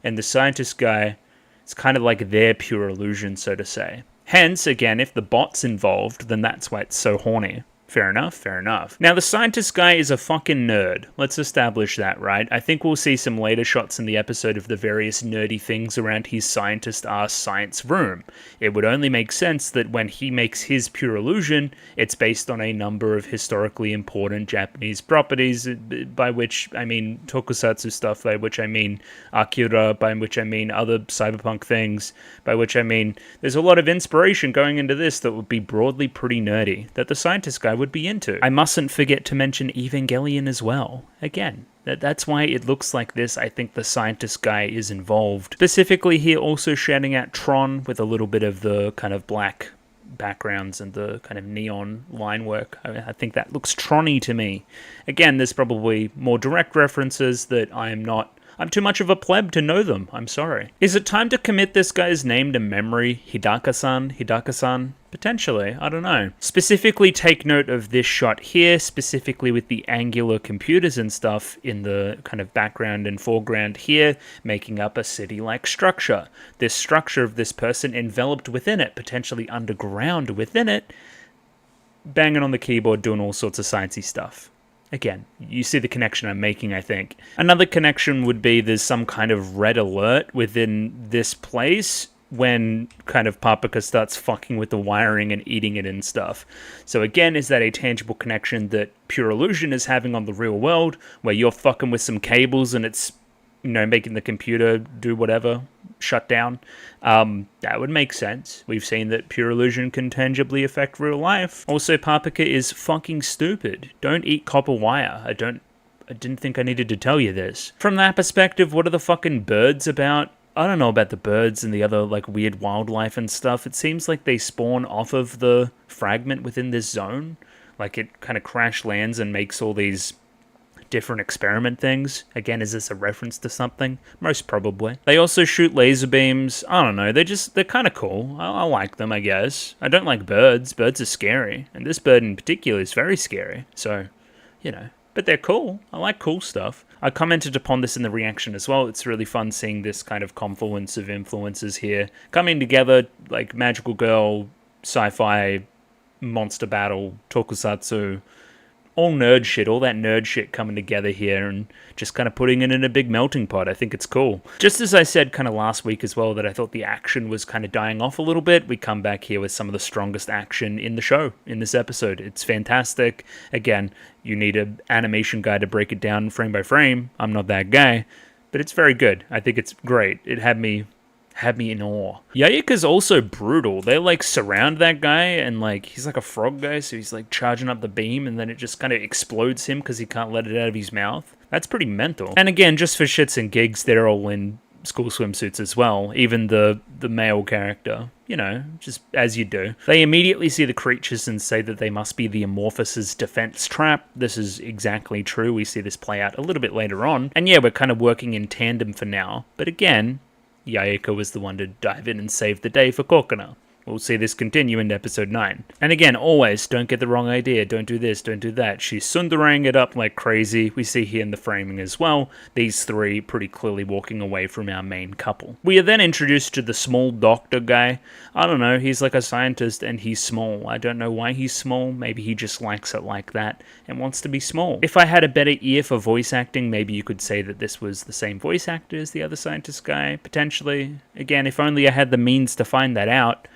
and the scientist guy is kind of like their pure illusion, so to say. Hence, again, if the bot's involved, then that's why it's so horny. Fair enough, fair enough. Now, the scientist guy is a fucking nerd. Let's establish that, right? I think we'll see some later shots in the episode of the various nerdy things around his scientist-ass science room. It would only make sense that when he makes his pure illusion, it's based on a number of historically important Japanese properties, by which I mean tokusatsu stuff, by which I mean Akira, by which I mean other cyberpunk things, by which I mean there's a lot of inspiration going into this that would be broadly pretty nerdy, that the scientist guy would be into. I mustn't forget to mention Evangelion as well. Again, that's why it looks like this. I think the scientist guy is involved. Specifically here, also shouting out Tron with a little bit of the kind of black backgrounds and the kind of neon line work. I think that looks Tron-y to me. Again, there's probably more direct references that I'm not I'm too much of a pleb to know them. I'm sorry. Is it time to commit this guy's name to memory? Hidaka-san? Hidaka-san? Potentially. I don't know. Specifically take note of this shot here, specifically with the angular computers and stuff in the kind of background and foreground here, making up a city-like structure. This structure of this person enveloped within it, potentially underground within it, banging on the keyboard, doing all sorts of sciencey stuff. Again, you see the connection I'm making, I think. Another connection would be there's some kind of red alert within this place when kind of Paprika starts fucking with the wiring and eating it and stuff. So again, is that a tangible connection that Pure Illusion is having on the real world, where you're fucking with some cables and it's, you know, making the computer do whatever, shut down? That would make sense. We've seen that Pure Illusion can tangibly affect real life. Also, Paprika is fucking stupid. Don't eat copper wire. I didn't think I needed to tell you this. From that perspective, what are the fucking birds about? I don't know about the birds and the other, like, weird wildlife and stuff. It seems like they spawn off of the fragment within this zone. Like, it kind of crash lands and makes all these different experiment things. Again, is this a reference to something? Most probably. They also shoot laser beams. I don't know. They're kind of cool. I like them, I guess. I don't like birds. Birds are scary. And this bird in particular is very scary. So, you know. But they're cool. I like cool stuff. I commented upon this in the reaction as well. It's really fun seeing this kind of confluence of influences here coming together, like magical girl, sci-fi, monster battle, tokusatsu, all nerd shit, all that nerd shit coming together here and just kind of putting it in a big melting pot. I think it's cool. Just as I said kind of last week as well that I thought the action was kind of dying off a little bit, we come back here with some of the strongest action in the show, in this episode. It's fantastic. Again, you need an animation guy to break it down frame by frame. I'm not that guy, but it's very good. I think it's great. It had me in awe. Yayaka's also brutal. They like surround that guy and like he's like a frog guy, so he's like charging up the beam and then it just kind of explodes him because he can't let it out of his mouth. That's pretty mental. And again, just for shits and gigs, they're all in school swimsuits as well. Even the male character, you know, just as you do. They immediately see the creatures and say that they must be the Amorphous' defense trap. This is exactly true. We see this play out a little bit later on. And yeah, we're kind of working in tandem for now. But again, Yayaka was the one to dive in and save the day for Kokona. We'll see this continue in episode 9. And again, always, don't get the wrong idea. Don't do this, don't do that. She's sundarang it up like crazy. We see here in the framing as well, these three pretty clearly walking away from our main couple. We are then introduced to the small doctor guy. I don't know, he's like a scientist and he's small. I don't know why he's small. Maybe he just likes it like that and wants to be small. If I had a better ear for voice acting, maybe you could say that this was the same voice actor as the other scientist guy, potentially. Again, if only I had the means to find that out.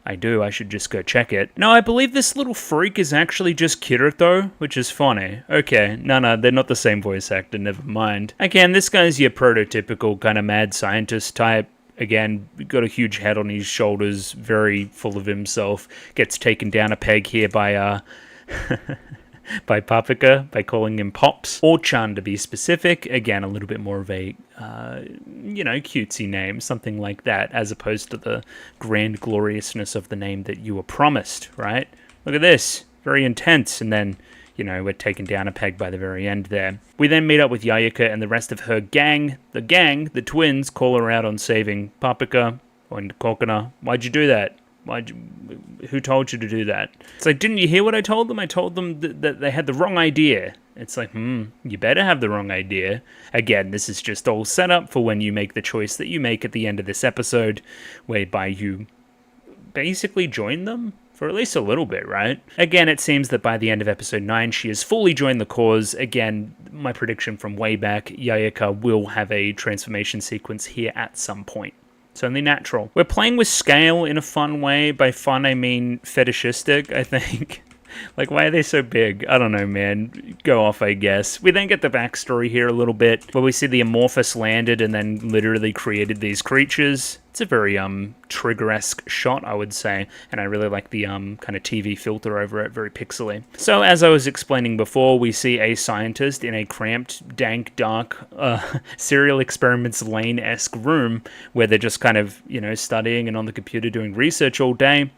I do, I should just go check it. No, I believe this little freak is actually just Kirito, which is funny. Okay, no, they're not the same voice actor, never mind. Again, this guy's your prototypical kind of mad scientist type. Again, got a huge head on his shoulders, very full of himself. Gets taken down a peg here by, by Paprika, by calling him Pops. Or Chan to be specific. Again, a little bit more of a, you know, cutesy name, something like that, as opposed to the grand gloriousness of the name that you were promised, right? Look at this. Very intense. And then, you know, we're taken down a peg by the very end there. We then meet up with Yayaka and the rest of her gang. The gang, the twins, call her out on saving Paprika and Kokona. Why'd you do that? Who told you to do that? It's like, didn't you hear what I told them? I told them that they had the wrong idea. It's like, you better have the wrong idea. Again, this is just all set up for when you make the choice that you make at the end of this episode, whereby you basically join them for at least a little bit, right? Again, it seems that by the end of episode 9, she has fully joined the cause. Again, my prediction from way back, Yayaka will have a transformation sequence here at some point. It's only natural. We're playing with scale in a fun way. By fun, I mean fetishistic, I think. Like, why are they so big? I don't know, man. Go off, I guess. We then get the backstory here a little bit, where we see the Amorphous landed and then literally created these creatures. It's a very Trigger-esque shot, I would say, and I really like the kind of TV filter over it, very pixely. So, as I was explaining before, we see a scientist in a cramped, dank, dark, serial experiments lane-esque room, where they're just kind of, you know, studying and on the computer doing research all day.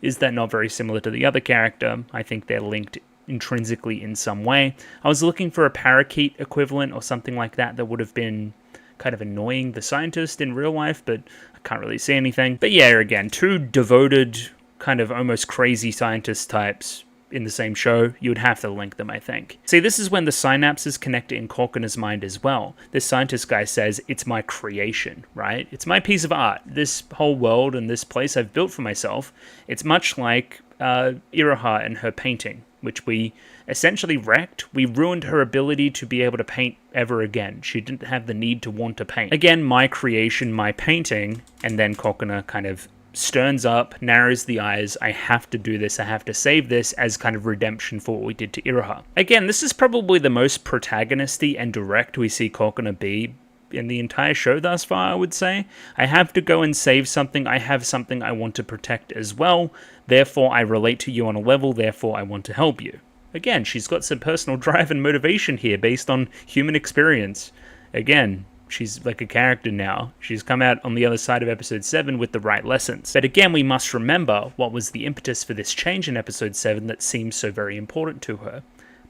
Is that not very similar to the other character? I think they're linked intrinsically in some way. I was looking for a parakeet equivalent or something like that that would have been kind of annoying the scientist in real life, but I can't really see anything. But yeah, again, two devoted, kind of almost crazy scientist types in the same show. You would have to link them, I think. See, this is when the synapses connect in Korkina's mind as well. This scientist guy says, it's my creation, right? It's my piece of art. This whole world and this place I've built for myself, it's much like Iroha and her painting, which we essentially wrecked. We ruined her ability to be able to paint ever again. She didn't have the need to want to paint. Again, my creation, my painting, and then Korkina kind of sterns up, narrows the eyes. I have to do this. I have to save this as kind of redemption for what we did to Iroha. Again, this is probably the most protagonisty and direct we see Korkina be in the entire show thus far, I would say. I have to go and save something. I have something I want to protect as well. Therefore, I relate to you on a level. Therefore, I want to help you. Again, she's got some personal drive and motivation here based on human experience. Again, she's like a character now. She's come out on the other side of episode 7 with the right lessons. But again, we must remember what was the impetus for this change in episode 7 that seems so very important to her.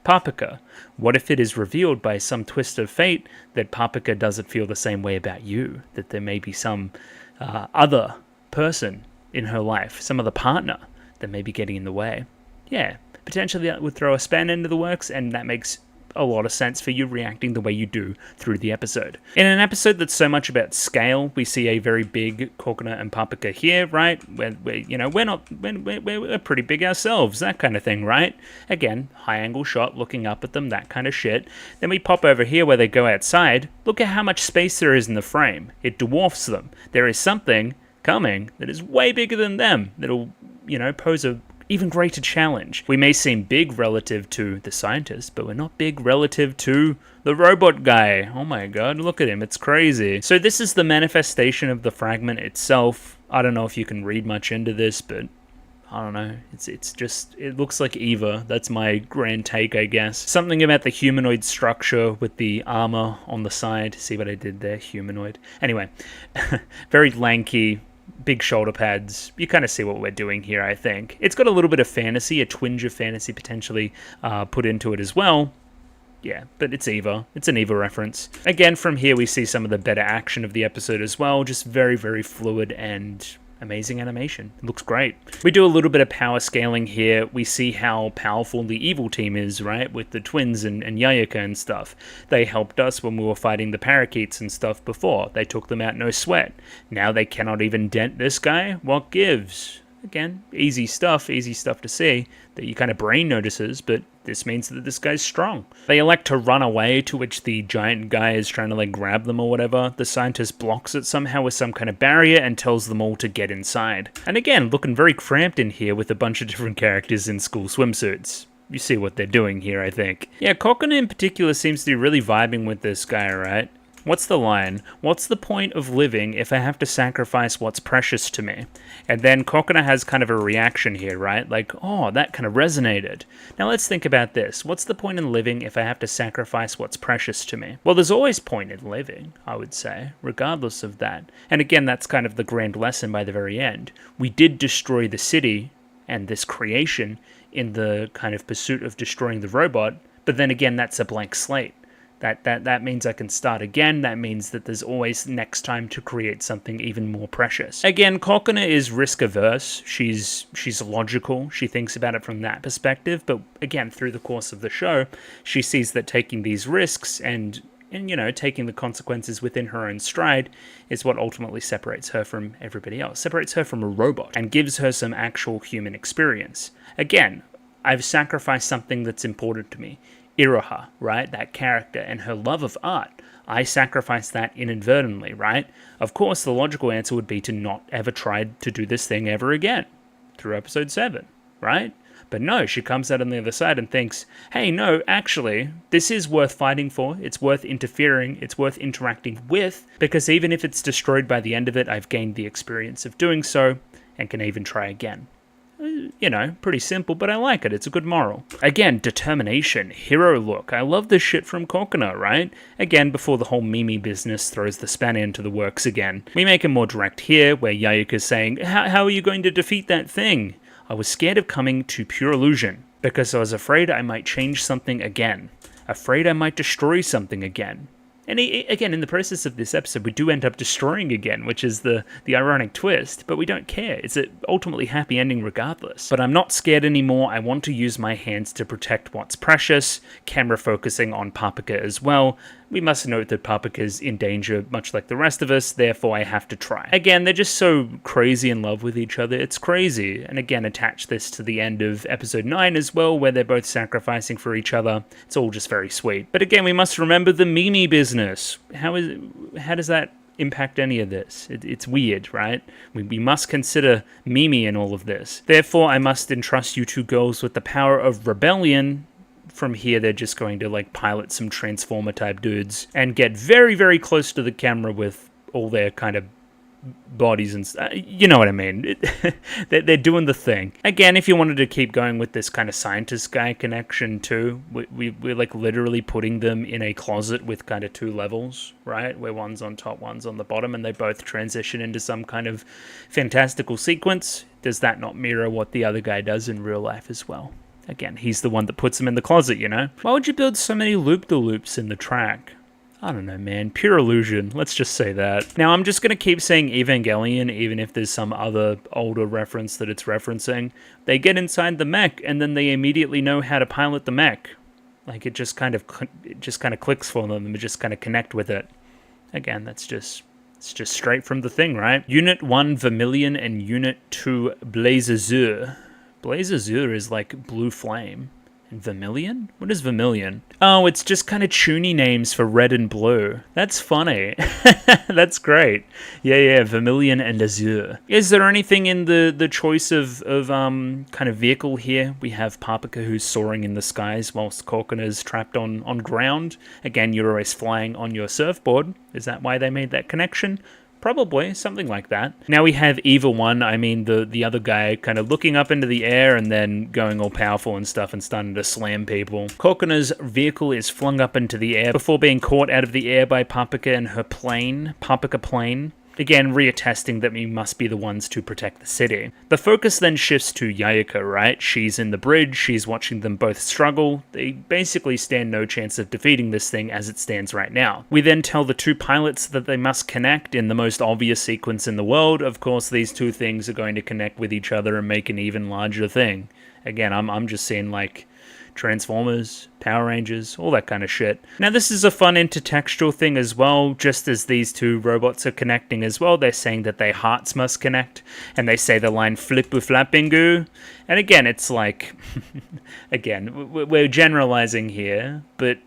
Papaka. What if it is revealed by some twist of fate that Papaka doesn't feel the same way about you? That there may be some other person in her life, some other partner that may be getting in the way? Yeah, potentially that would throw a span into the works, and that makes a lot of sense for you reacting the way you do through the episode. In an episode that's so much about scale, we see a very big Korkina and Papaka here, right? We're pretty big ourselves, that kind of thing, right? Again, high angle shot, looking up at them, that kind of shit. Then we pop over here where they go outside. Look at how much space there is in the frame. It dwarfs them. There is something coming that is way bigger than them that'll, pose a even greater challenge. We may seem big relative to the scientist, but we're not big relative to the robot guy. Oh my god, look at him, it's crazy. So this is the manifestation of the fragment itself. I don't know if you can read much into this, but I don't know. It looks like Eva. That's my grand take, I guess. Something about the humanoid structure with the armor on the side. See what I did there? Humanoid. Anyway, very lanky, big shoulder pads. You kind of see what we're doing here, I think. It's got a little bit of fantasy, a twinge of fantasy potentially put into it as well. Yeah, but it's Eva. It's an Eva reference. Again, from here we see some of the better action of the episode as well. Just very, very fluid and amazing animation. It looks great. We do a little bit of power scaling here. We see how powerful the evil team is, right? With the twins and Yayaka and stuff. They helped us when we were fighting the parakeets and stuff before. They took them out no sweat. Now they cannot even dent this guy. What gives? Again, easy stuff to see that you kind of brain notices, but this means that this guy's strong. They elect to run away, to which the giant guy is trying to grab them or whatever. The scientist blocks it somehow with some kind of barrier and tells them all to get inside. And again, looking very cramped in here with a bunch of different characters in school swimsuits. You see what they're doing here, I think. Yeah, Korkina in particular seems to be really vibing with this guy, right? What's the line? What's the point of living if I have to sacrifice what's precious to me? And then Korkina has kind of a reaction here, right? Like, oh, that kind of resonated. Now let's think about this. What's the point in living if I have to sacrifice what's precious to me? Well, there's always point in living, I would say, regardless of that. And again, that's kind of the grand lesson by the very end. We did destroy the city and this creation in the kind of pursuit of destroying the robot, but then again, that's a blank slate. That means I can start again. That means that there's always next time to create something even more precious. Again, Korkina is risk averse. She's logical. She thinks about it from that perspective. But again, through the course of the show, she sees that taking these risks and taking the consequences within her own stride is what ultimately separates her from everybody else, separates her from a robot, and gives her some actual human experience. Again, I've sacrificed something that's important to me. Iroha, right? That character and her love of art. I sacrificed that inadvertently, right? Of course, the logical answer would be to not ever try to do this thing ever again through episode 7, right? But no, she comes out on the other side and thinks, hey, no, actually, this is worth fighting for. It's worth interfering. It's worth interacting with, because even if it's destroyed by the end of it, I've gained the experience of doing so and can even try again. Pretty simple, but I like it. It's a good moral. Again, determination, hero look. I love this shit from Korkina, right? Again, before the whole Mimi business throws the spanner into the works again. We make it more direct here, where Yayaka's saying, how are you going to defeat that thing? I was scared of coming to pure illusion, because I was afraid I might change something again. Afraid I might destroy something again. And again, in the process of this episode, we do end up destroying again, which is the ironic twist, but we don't care. It's an ultimately happy ending regardless. But I'm not scared anymore. I want to use my hands to protect what's precious. Camera focusing on Papaka as well. We must note that Papaka's in danger, much like the rest of us, therefore I have to try. Again, they're just so crazy in love with each other. It's crazy. And again, attach this to the end of episode 9 as well, where they're both sacrificing for each other. It's all just very sweet. But again, we must remember the Mimi business. How does that impact any of this? It's weird, right? We must consider Mimi in all of this. Therefore, I must entrust you two girls with the power of rebellion. From here, they're just going to like pilot some Transformer type dudes and get very, very close to the camera with all their kind of bodies and you know what I mean. They're doing the thing. Again, if you wanted to keep going with this kind of scientist guy connection too, we're like literally putting them in a closet with kind of 2 levels, right? Where one's on top, one's on the bottom, and they both transition into some kind of fantastical sequence. Does that not mirror what the other guy does in real life as well? Again, he's the one that puts them in the closet, you know? Why would you build so many loop-de-loops in the track? I don't know, man. Pure illusion. Let's just say that. Now, I'm just going to keep saying Evangelion, even if there's some other older reference that it's referencing. They get inside the mech, and then they immediately know how to pilot the mech. Like, it just kind of clicks for them, and just kind of connect with it. Again, it's just straight from the thing, right? Unit 1, Vermilion, and Unit 2, Blaze Azure. Blaze Azure is like blue flame. And Vermilion? What is Vermilion? Oh, it's just kind of chuny names for red and blue. That's funny. That's great. Yeah, Vermilion and Azure. Is there anything in the choice of kind of vehicle here? We have Papaka who's soaring in the skies whilst Korkina's trapped on ground. Again, you're always flying on your surfboard. Is that why they made that connection? Probably, something like that. Now we have Eva 1, I mean the other guy, kind of looking up into the air and then going all powerful and stuff and starting to slam people. Korkina's vehicle is flung up into the air before being caught out of the air by Papaka and her plane, Papaka plane. Again, reattesting that we must be the ones to protect the city. The focus then shifts to Yayaka, right? She's in the bridge, she's watching them both struggle. They basically stand no chance of defeating this thing as it stands right now. We then tell the 2 pilots that they must connect in the most obvious sequence in the world. Of course, these 2 things are going to connect with each other and make an even larger thing. Again, I'm just seeing like Transformers, Power Rangers, all that kind of shit. Now this is a fun intertextual thing as well, just as these 2 robots are connecting as well, they're saying that their hearts must connect, and they say the line flippu flappingu, and again, it's like, again, we're generalizing here, but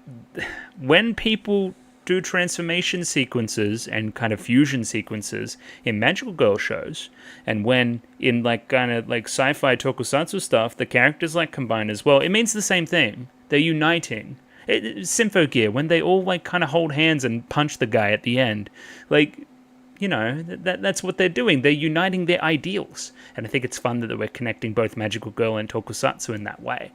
when people do transformation sequences and kind of fusion sequences in magical girl shows, and when in like kind of like sci-fi tokusatsu stuff the characters like combine as well, it means the same thing. They're uniting. Symphogear, when they all like kind of hold hands and punch the guy at the end, like, you know, that's what they're doing. They're uniting their ideals, and I think it's fun that we're connecting both magical girl and tokusatsu in that way.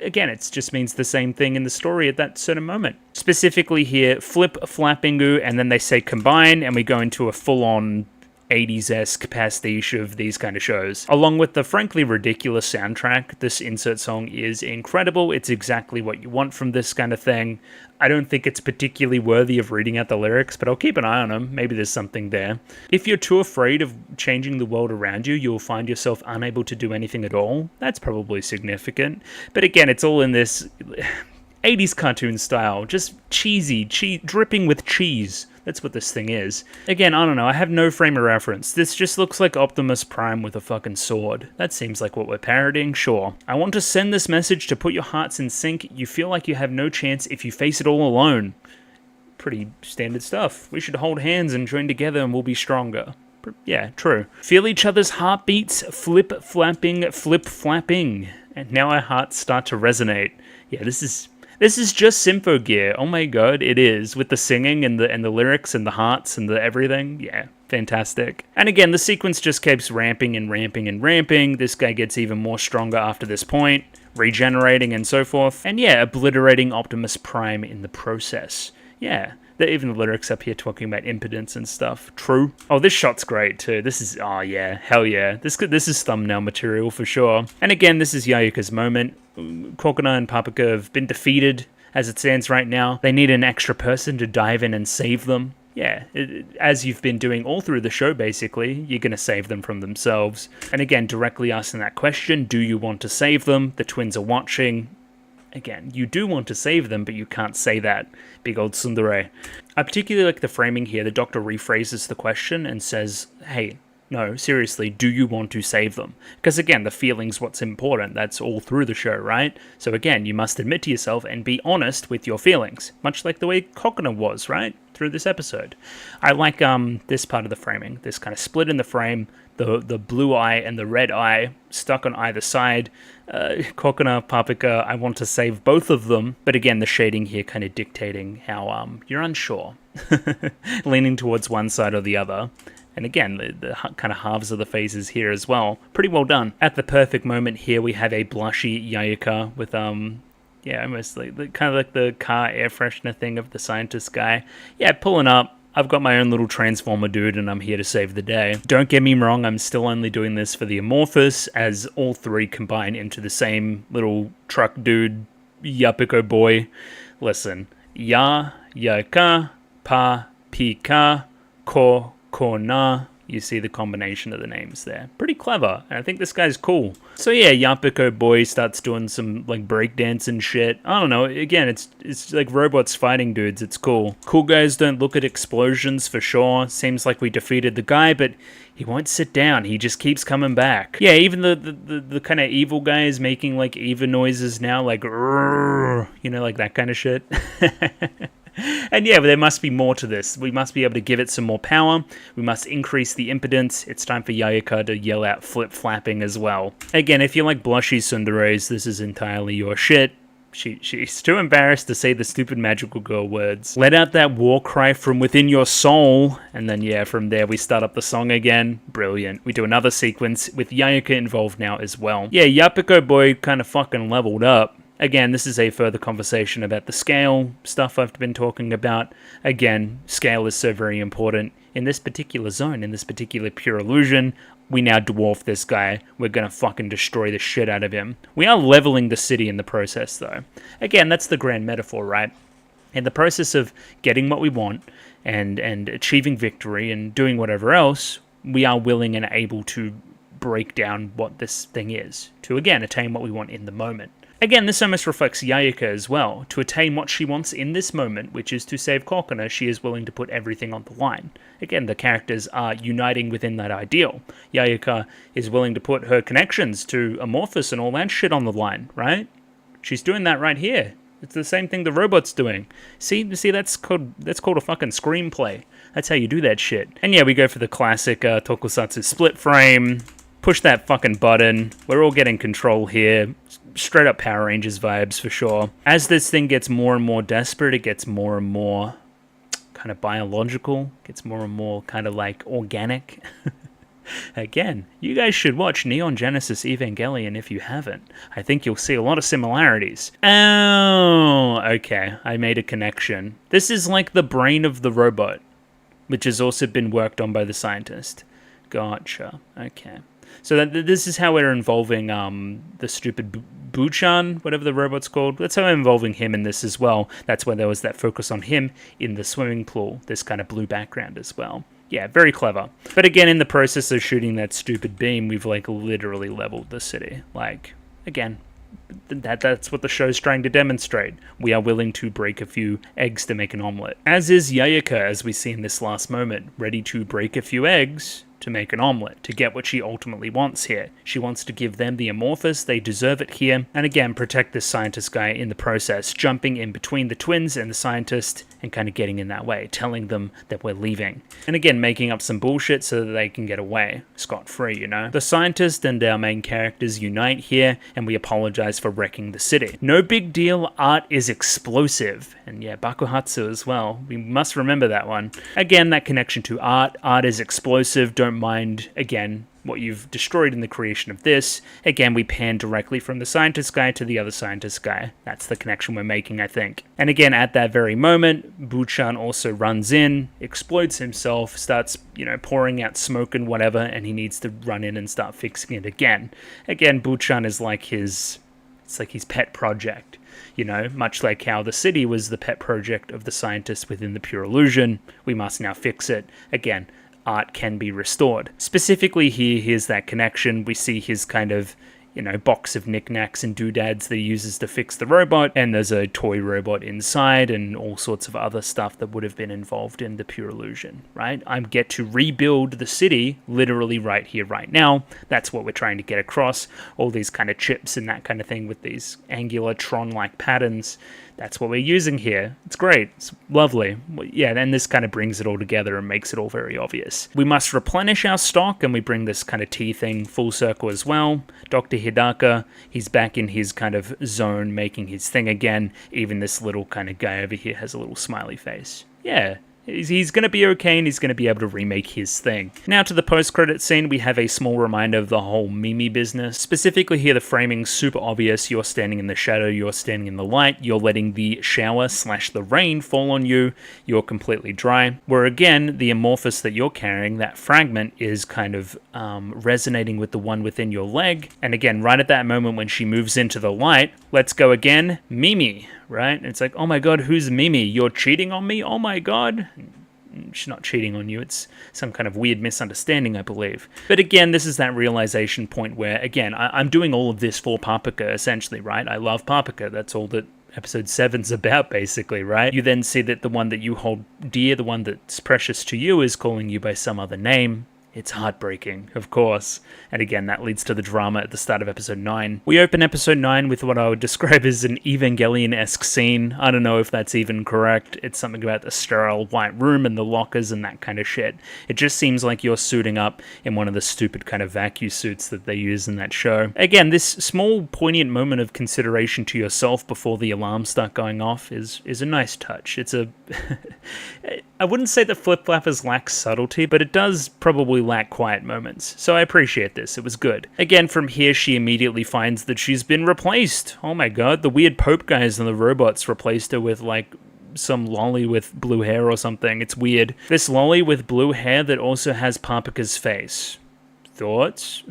Again, it just means the same thing in the story at that certain moment. Specifically here, flip flappingu, and then they say combine, and we go into a full-on 80s-esque pastiche of these kind of shows. Along with the frankly ridiculous soundtrack, this insert song is incredible. It's exactly what you want from this kind of thing. I don't think it's particularly worthy of reading out the lyrics, but I'll keep an eye on them. Maybe there's something there. If you're too afraid of changing the world around you, you'll find yourself unable to do anything at all. That's probably significant. But again, it's all in this 80s cartoon style. Just cheesy, dripping with cheese. That's what this thing is. Again, I don't know, I have no frame of reference. This just looks like Optimus Prime with a fucking sword. That seems like what we're parodying, sure. I want to send this message to put your hearts in sync. You feel like you have no chance if you face it all alone. Pretty standard stuff. We should hold hands and join together and we'll be stronger. Yeah, true. Feel each other's heartbeats, flip-flapping, flip-flapping. And now our hearts start to resonate. Yeah, this is just Symphogear. Oh my god, it is. With the singing and the lyrics and the hearts and the everything. Yeah, fantastic. And again, the sequence just keeps ramping and ramping and ramping. This guy gets even more stronger after this point, regenerating and so forth. And yeah, obliterating Optimus Prime in the process. Yeah. Even the lyrics up here talking about impotence and stuff. True. Oh, this shot's great too. This is, oh yeah, hell yeah. This is thumbnail material for sure. And again, this is Yayaka's moment. Korkina and Papaka have been defeated as it stands right now. They need an extra person to dive in and save them. Yeah, as you've been doing all through the show, basically, you're going to save them from themselves. And again, directly asking that question, do you want to save them? The twins are watching. Again, you do want to save them, but you can't say that, big old tsundere. I particularly like the framing here. The doctor rephrases the question and says, hey, no, seriously, do you want to save them? Because again, the feeling's what's important. That's all through the show, right? So again, you must admit to yourself and be honest with your feelings, much like the way Kokona was, right? Through this episode. I like this part of the framing, this kind of split in the frame, the blue eye and the red eye stuck on either side. Kokona, Papika, I want to save both of them, but again, the shading here kind of dictating how you're unsure, leaning towards one side or the other. And again, the kind of halves of the faces here as well. Pretty well done. At the perfect moment here, we have a blushy Yayaka with, yeah, almost like kind of like the car air freshener thing of the scientist guy. Yeah, pulling up. I've got my own little transformer dude and I'm here to save the day. Don't get me wrong, I'm still only doing this for the Amorphous, as all three combine into the same little truck dude, Yapiko boy. Listen, Yayaka, Papika, Kokona. You see the combination of the names there. Pretty clever, and I think this guy's cool. So yeah, Yapiko boy starts doing some like breakdance and shit. I don't know, again, it's like robots fighting dudes, it's cool. Cool guys don't look at explosions for sure. Seems like we defeated the guy, but he won't sit down, he just keeps coming back. Yeah, even the kind of evil guy is making like evil noises now, like, you know, like that kind of shit. And yeah, there must be more to this. We must be able to give it some more power. We must increase the impedance. It's time for Yayaka to yell out flip-flapping as well. Again, if you like blushy tsunderes, this is entirely your shit. She's too embarrassed to say the stupid magical girl words. Let out that war cry from within your soul. And then yeah, from there we start up the song again. Brilliant. We do another sequence with Yayaka involved now as well. Yeah, Yapiko boy kind of fucking leveled up. Again, this is a further conversation about the scale stuff I've been talking about. Again, scale is so very important. In this particular zone, in this particular pure illusion, we now dwarf this guy. We're gonna fucking destroy the shit out of him. We are leveling the city in the process, though. Again, that's the grand metaphor, right? In the process of getting what we want and achieving victory and doing whatever else, we are willing and able to break down what this thing is, to again attain what we want in the moment. Again, this almost reflects Yayaka as well. To attain what she wants in this moment, which is to save Kokona, she is willing to put everything on the line. Again, the characters are uniting within that ideal. Yayaka is willing to put her connections to Amorphous and all that shit on the line, right? She's doing that right here. It's the same thing the robot's doing. See, that's called a fucking screenplay. That's how you do that shit. And yeah, we go for the classic tokusatsu split frame. Push that fucking button. We're all getting control here. Straight up Power Rangers vibes for sure. As this thing gets more and more desperate, it gets more and more kind of biological, gets more and more kind of like organic. Again, you guys should watch Neon Genesis Evangelion if you haven't. I think you'll see a lot of similarities. Oh, okay, I made a connection. This is like the brain of the robot, which has also been worked on by the scientist. Gotcha, okay. So this is how we're involving the stupid Buchan, whatever the robot's called. That's how we're involving him in this as well. That's why there was that focus on him in the swimming pool, this kind of blue background as well. Yeah, very clever. But again, in the process of shooting that stupid beam, we've like literally leveled the city. Like, again, that's what the show's trying to demonstrate. We are willing to break a few eggs to make an omelette. As is Yayaka, as we see in this last moment, ready to break a few eggs to make an omelette, to get what she ultimately wants here. She wants to give them the Amorphous, they deserve it here, and again, protect this scientist guy in the process, jumping in between the twins and the scientist, and kind of getting in that way, telling them that we're leaving. And again, making up some bullshit so that they can get away, scot-free, you know? The scientist and our main characters unite here, and we apologize for wrecking the city. No big deal, art is explosive. And yeah, Bakuhatsu as well. We must remember that one. Again, that connection to art. Art is explosive. Don't mind, again, what you've destroyed in the creation of this. Again, we pan directly from the scientist guy to the other scientist guy. That's the connection we're making, I think. And again, at that very moment, Buchan also runs in, explodes himself, starts, pouring out smoke and whatever, and he needs to run in and start fixing it again. Again, Buchan is like his pet project. You know, much like how the city was the pet project of the scientists within the Pure Illusion, we must now fix it. Again, art can be restored. Specifically here, here's that connection. We see his kind of, you know, box of knickknacks and doodads that he uses to fix the robot, and there's a toy robot inside and all sorts of other stuff that would have been involved in the Pure Illusion, right? I get to rebuild the city literally right here, right now. That's what we're trying to get across. All these kind of chips and that kind of thing with these angular Tron-like patterns. That's what we're using here. It's great. It's lovely. Yeah, then this kind of brings it all together and makes it all very obvious. We must replenish our stock, and we bring this kind of tea thing full circle as well. Dr. Hidaka, he's back in his kind of zone, making his thing again. Even this little kind of guy over here has a little smiley face. Yeah. He's going to be okay, and he's going to be able to remake his thing. Now to the post-credit scene, we have a small reminder of the whole Mimi business. Specifically here, the framing's super obvious. You're standing in the shadow, you're standing in the light, you're letting the shower / the rain fall on you, you're completely dry. Where again, the amorphous that you're carrying, that fragment, is kind of resonating with the one within your leg. And again, right at that moment when she moves into the light, let's go again, Mimi. Right? It's like, oh my god, who's Mimi? You're cheating on me? Oh my god. She's not cheating on you. It's some kind of weird misunderstanding, I believe. But again, this is that realization point where, again, I'm doing all of this for Paprika, essentially, right? I love Paprika. That's all that episode 7's about, basically, right? You then see that the one that you hold dear, the one that's precious to you, is calling you by some other name. It's heartbreaking, of course. And again, that leads to the drama at the start of episode 9. We open episode 9 with what I would describe as an Evangelion-esque scene. I don't know if that's even correct. It's something about the sterile white room and the lockers and that kind of shit. It just seems like you're suiting up in one of the stupid kind of vacuum suits that they use in that show. Again, this small poignant moment of consideration to yourself before the alarms start going off is a nice touch. It's a... I wouldn't say that Flip Flappers lack subtlety, but it does probably lack quiet moments. So I appreciate this. It was good. Again, from here, she immediately finds that she's been replaced. Oh my god, the weird Pope guys and the robots replaced her with, like, some lolly with blue hair or something. It's weird. This lolly with blue hair that also has Paprika's face. Thoughts?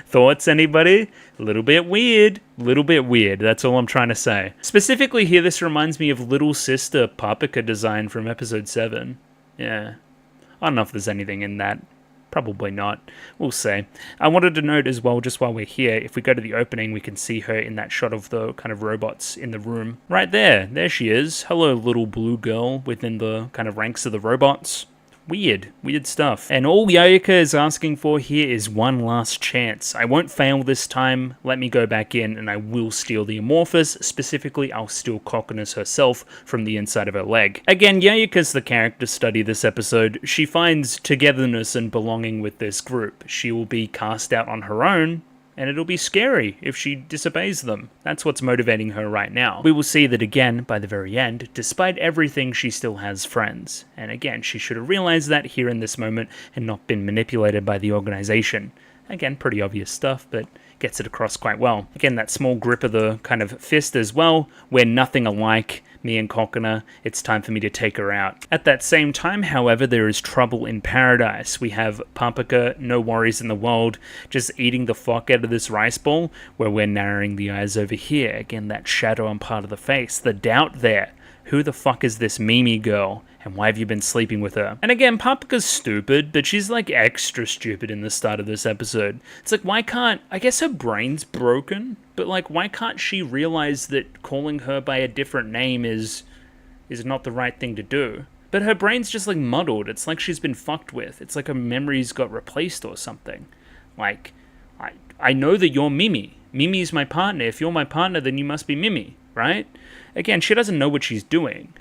Thoughts, anybody? A little bit weird. Little bit weird. That's all I'm trying to say. Specifically here, this reminds me of Little Sister Paprika design from episode 7. Yeah. I don't know if there's anything in that. Probably not. We'll see. I wanted to note as well, just while we're here, if we go to the opening, we can see her in that shot of the kind of robots in the room. Right there. There she is. Hello, little blue girl within the kind of ranks of the robots. Weird stuff. And all Yayaka is asking for here is one last chance. I won't fail this time. Let me go back in and I will steal the Amorphous. Specifically, I'll steal Cockness herself from the inside of her leg. Again, Yayaka's the character study this episode. She finds togetherness and belonging with this group. She will be cast out on her own, and it'll be scary if she disobeys them. That's what's motivating her right now. We will see that again by the very end. Despite everything, she still has friends. And again, she should have realized that here in this moment and not been manipulated by the organization. Again, pretty obvious stuff, but gets it across quite well. Again, that small grip of the kind of fist as well. We're nothing alike. Me and Cockner, it's time for me to take her out. At that same time, however, there is trouble in paradise. We have Paprika, no worries in the world, just eating the fuck out of this rice ball, where we're narrowing the eyes over here. Again, that shadow on part of the face, the doubt there. Who the fuck is this Mimi girl? And why have you been sleeping with her? And again, Paprika's stupid, but she's like extra stupid in the start of this episode. It's like, why can't... I guess her brain's broken, but like, why can't she realize that calling her by a different name is not the right thing to do? But her brain's just like muddled. It's like she's been fucked with. It's like her memories got replaced or something. Like, I know that you're Mimi. Mimi's my partner. If you're my partner, then you must be Mimi, right? Again, she doesn't know what she's doing.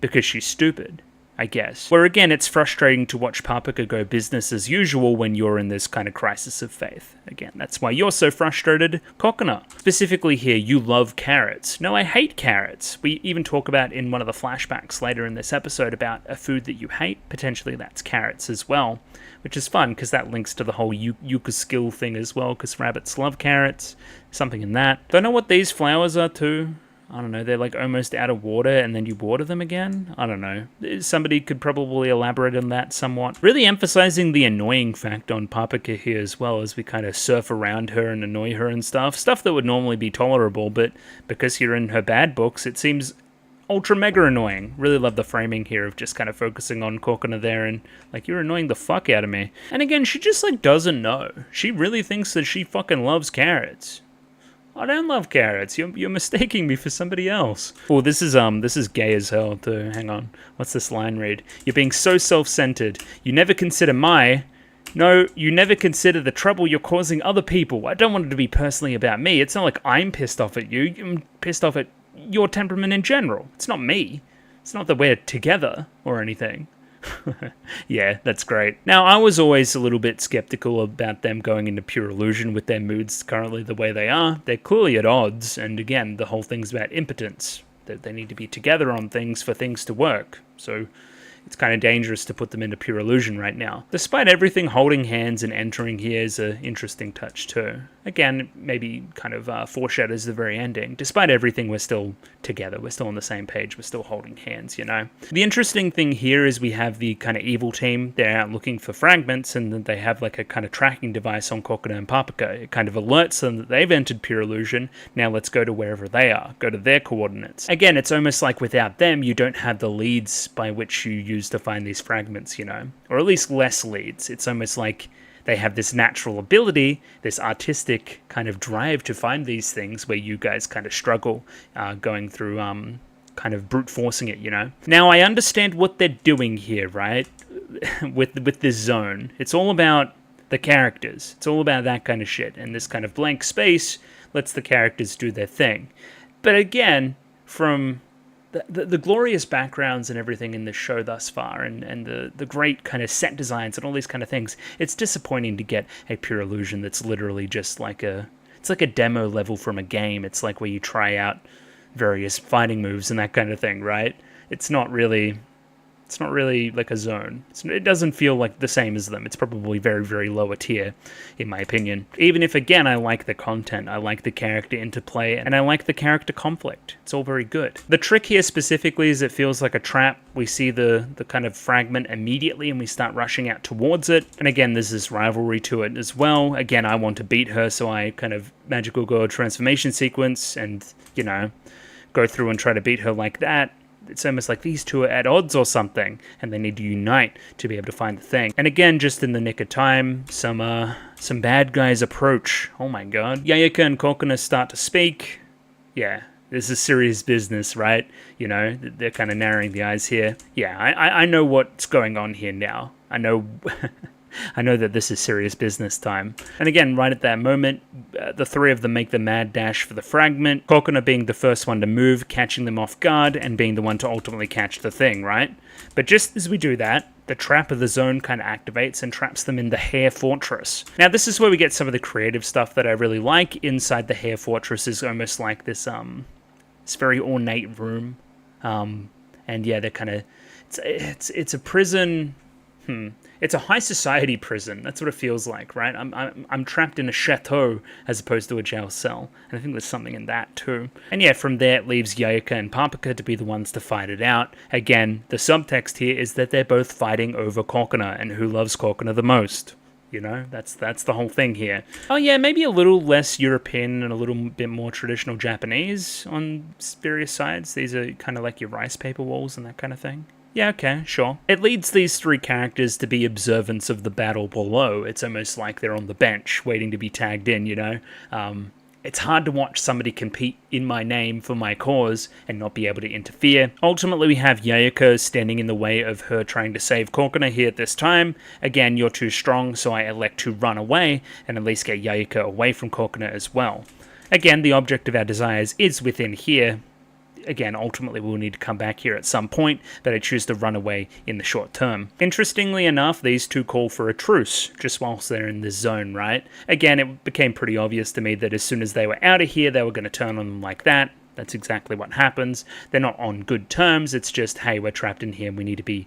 Because she's stupid, I guess. Where again, it's frustrating to watch Paprika go business as usual when you're in this kind of crisis of faith. Again, that's why you're so frustrated, Cockner. Specifically here, you love carrots. No, I hate carrots. We even talk about in one of the flashbacks later in this episode about a food that you hate. Potentially that's carrots as well, which is fun because that links to the whole Yuka skill thing as well, because rabbits love carrots. Something in that. Don't know what these flowers are too. I don't know, they're like almost out of water and then you water them again? I don't know. Somebody could probably elaborate on that somewhat. Really emphasizing the annoying fact on Papaka here as well, as we kind of surf around her and annoy her and stuff. Stuff that would normally be tolerable, but because you're in her bad books, it seems ultra mega annoying. Really love the framing here of just kind of focusing on Kokona there and like, you're annoying the fuck out of me. And again, she just like doesn't know. She really thinks that she fucking loves carrots. I don't love carrots. You're mistaking me for somebody else. Oh, this is gay as hell too. Hang on. What's this line read? You're being so self-centered. You never consider No, you never consider the trouble you're causing other people. I don't want it to be personally about me. It's not like I'm pissed off at you. I'm pissed off at your temperament in general. It's not me. It's not that we're together or anything. Yeah, that's great. Now, I was always a little bit skeptical about them going into pure illusion with their moods currently the way they are. They're clearly at odds, and again, the whole thing's about impotence. That they need to be together on things for things to work. So it's kind of dangerous to put them into pure illusion right now. Despite everything, holding hands and entering here is an interesting touch too. Again, maybe kind of foreshadows the very ending. Despite everything, we're still together. We're still on the same page. We're still holding hands, you know? The interesting thing here is we have the kind of evil team. They're out looking for fragments, and then they have like a kind of tracking device on Kokona and Papaka. It kind of alerts them that they've entered pure illusion. Now let's go to wherever they are. Go to their coordinates. Again, it's almost like without them, you don't have the leads by which you use to find these fragments, you know? Or at least less leads. It's almost like they have this natural ability, this artistic kind of drive to find these things where you guys kind of struggle going through kind of brute forcing it, you know? Now, I understand what they're doing here, right? with this zone. It's all about the characters. It's all about that kind of shit. And this kind of blank space lets the characters do their thing. But again, from the glorious backgrounds and everything in this show thus far, and the great kind of set designs and all these kind of things, it's disappointing to get a pure illusion that's literally just like it's like a demo level from a game. It's like where you try out various fighting moves and that kind of thing, right? It's not really like a zone. It doesn't feel like the same as them. It's probably very, very lower tier, in my opinion. Even if, again, I like the content, I like the character interplay, and I like the character conflict. It's all very good. The trick here specifically is it feels like a trap. We see the kind of fragment immediately, and we start rushing out towards it. And again, there's this rivalry to it as well. Again, I want to beat her, so I kind of magical girl transformation sequence and, you know, go through and try to beat her like that. It's almost like these two are at odds or something, and they need to unite to be able to find the thing. And again, just in the nick of time, some bad guys approach. Oh my god. Yayaka and Kokona start to speak. Yeah, this is serious business, right? You know, they're kind of narrowing the eyes here. Yeah, I know what's going on here now. I know... I know that this is serious business time. And again, right at that moment, the three of them make the mad dash for the fragment, Kokona being the first one to move, catching them off guard, and being the one to ultimately catch the thing, right? But just as we do that, the trap of the zone kind of activates and traps them in the Hair Fortress. Now, this is where we get some of the creative stuff that I really like. Inside the Hair Fortress is almost like this very ornate room. And yeah, they're kind of... It's a prison... It's a high society prison. That's what it feels like, right? I'm trapped in a chateau as opposed to a jail cell. And I think there's something in that too. And yeah, from there it leaves Yayaka and Papaka to be the ones to fight it out. Again, the subtext here is that they're both fighting over Kokona and who loves Kokona the most. You know, that's the whole thing here. Oh yeah, maybe a little less European and a little bit more traditional Japanese on various sides. These are kind of like your rice paper walls and that kind of thing. Yeah, okay, sure. It leads these three characters to be observants of the battle below. It's almost like they're on the bench, waiting to be tagged in, you know? It's hard to watch somebody compete in my name for my cause and not be able to interfere. Ultimately, we have Yayaka standing in the way of her trying to save Kokona here at this time. Again, you're too strong, so I elect to run away and at least get Yayaka away from Kokona as well. Again, the object of our desires is within here. Again, ultimately we'll need to come back here at some point, but I choose to run away in the short term. Interestingly enough, these two call for a truce, just whilst they're in this zone, right? Again, it became pretty obvious to me that as soon as they were out of here, they were going to turn on them like that. That's exactly what happens. They're not on good terms. It's just, hey, we're trapped in here and we need to be,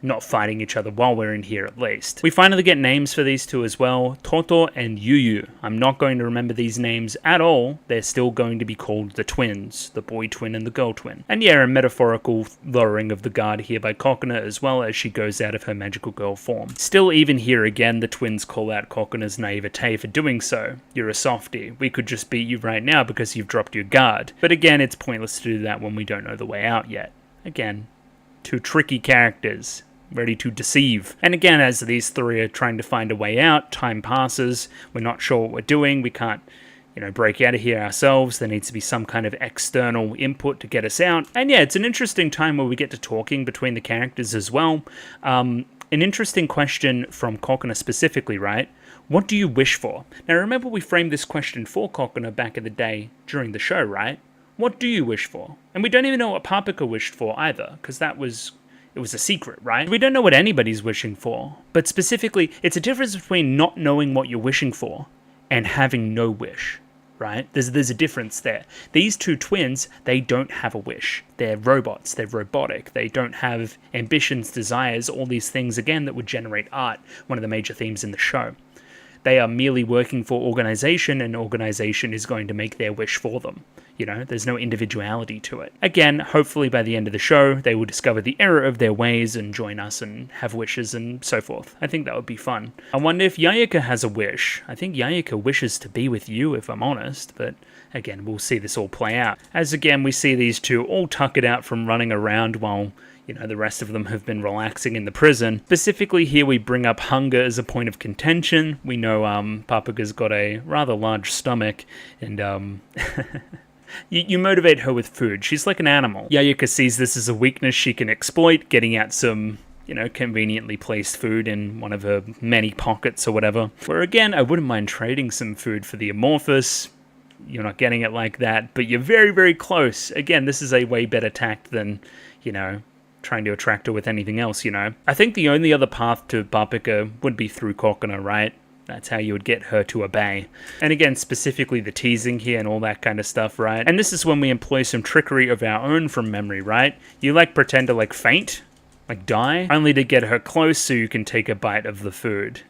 not fighting each other while we're in here at least. We finally get names for these two as well, Toto and Yuyu. I'm not going to remember these names at all. They're still going to be called the twins, the boy twin and the girl twin. And yeah, a metaphorical lowering of the guard here by Kokona as well as she goes out of her magical girl form. Still, even here again, the twins call out Kokona's naivete for doing so. You're a softie. We could just beat you right now because you've dropped your guard. But again, it's pointless to do that when we don't know the way out yet. Again, two tricky characters, ready to deceive. And again, as these three are trying to find a way out, time passes, we're not sure what we're doing, we can't, break out of here ourselves, there needs to be some kind of external input to get us out. And yeah, it's an interesting time where we get to talking between the characters as well. An interesting question from Kokona specifically, right? What do you wish for? Now remember we framed this question for Kokona back in the day during the show, right? What do you wish for? And we don't even know what Papaka wished for either, because it was a secret, right? We don't know what anybody's wishing for. But specifically, it's a difference between not knowing what you're wishing for and having no wish, right? There's a difference there. These two twins, they don't have a wish. They're robots, they're robotic, they don't have ambitions, desires, all these things, again, that would generate art, one of the major themes in the show. They are merely working for organization, and organization is going to make their wish for them. There's no individuality to it. Again, hopefully by the end of the show, they will discover the error of their ways and join us and have wishes and so forth. I think that would be fun. I wonder if Yayaka has a wish. I think Yayaka wishes to be with you, if I'm honest, but again, we'll see this all play out. As again, we see these two all tuck it out from running around while the rest of them have been relaxing in the prison. Specifically here, we bring up hunger as a point of contention. We know Papaka's got a rather large stomach, and you motivate her with food. She's like an animal. Yayaka sees this as a weakness she can exploit, getting out some conveniently placed food in one of her many pockets or whatever. Where again, I wouldn't mind trading some food for the amorphous. You're not getting it like that, but you're very, very close. Again, this is a way better tact than, trying to attract her with anything else, I think the only other path to Papaka would be through Kokona, right? That's how you would get her to obey. And again, specifically the teasing here and all that kind of stuff, right? And this is when we employ some trickery of our own from memory, right? You pretend to faint, die, only to get her close so you can take a bite of the food.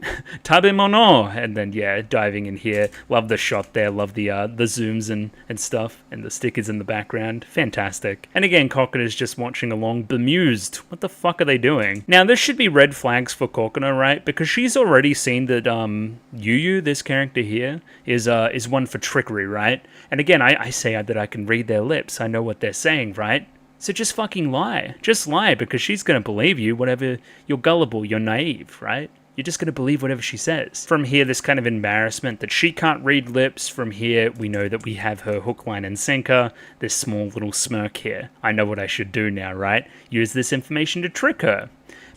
Tabemono! And then, yeah, diving in here. Love the shot there, love the zooms and stuff, and the stickers in the background. Fantastic. And again, Kokona's just watching along, bemused. What the fuck are they doing? Now, this should be red flags for Kokona, right? Because she's already seen that Yuyu, this character here, is one for trickery, right? And again, I say that I can read their lips. I know what they're saying, right? So just fucking lie. Just lie, because she's going to believe you, whatever. You're gullible, you're naive, right? You're just going to believe whatever she says. From here, this kind of embarrassment that she can't read lips. From here, we know that we have her hook, line, and sinker. This small little smirk here. I know what I should do now, right? Use this information to trick her.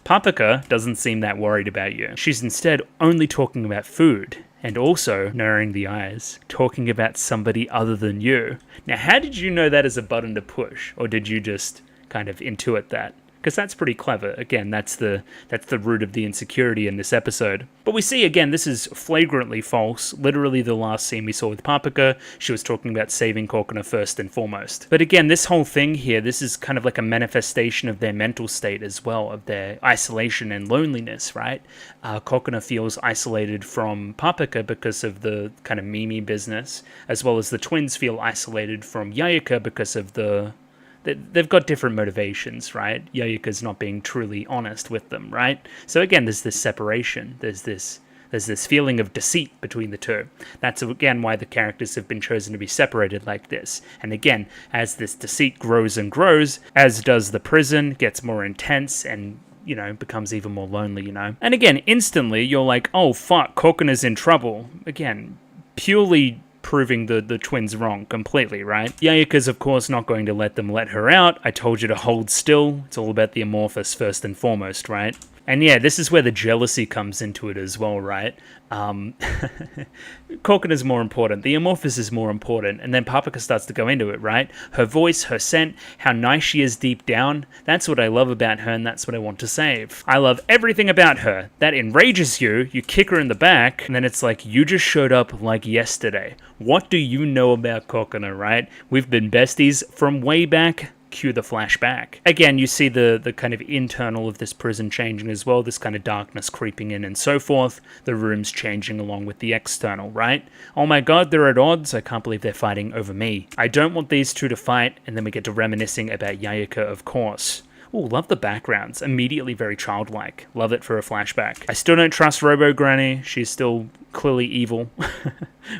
Papaka doesn't seem that worried about you. She's instead only talking about food. And also, narrowing the eyes, talking about somebody other than you. Now, how did you know that is a button to push? Or did you just kind of intuit that? Because that's pretty clever. Again, that's the root of the insecurity in this episode. But we see, again, this is flagrantly false. Literally the last scene we saw with Papaka, she was talking about saving Kokona first and foremost. But again, this whole thing here, this is kind of like a manifestation of their mental state as well, of their isolation and loneliness, right? Kokona feels isolated from Papaka because of the kind of Mimi business, as well as the twins feel isolated from Yayaka because of they've got different motivations, right? Yayaka's not being truly honest with them, right? So again, there's this separation. There's this feeling of deceit between the two. That's again why the characters have been chosen to be separated like this. And again, as this deceit grows and grows, as does the prison, gets more intense and becomes even more lonely, And again, instantly you're like, oh fuck, Kokona's in trouble. Again, purely proving the twins wrong completely, right? Yayaka's of course not going to let her out. I told you to hold still. It's all about the amorphous first and foremost, right? And yeah, this is where the jealousy comes into it as well, right? Korkin is more important. The Amorphous is more important. And then Paprika starts to go into it, right? Her voice, her scent, how nice she is deep down. That's what I love about her, and that's what I want to save. I love everything about her. That enrages you. You kick her in the back, and then it's like, you just showed up like yesterday. What do you know about Korkina, right? We've been besties from way back. Cue the flashback. Again, you see the kind of internal of this prison changing as well, this kind of darkness creeping in and so forth, the rooms changing along with the external, right? Oh my god, they're at odds, I can't believe they're fighting over me. I don't want these two to fight, and then we get to reminiscing about Yayaka, of course. Ooh, love the backgrounds. Immediately very childlike. Love it for a flashback. I still don't trust Robo Granny. She's still clearly evil.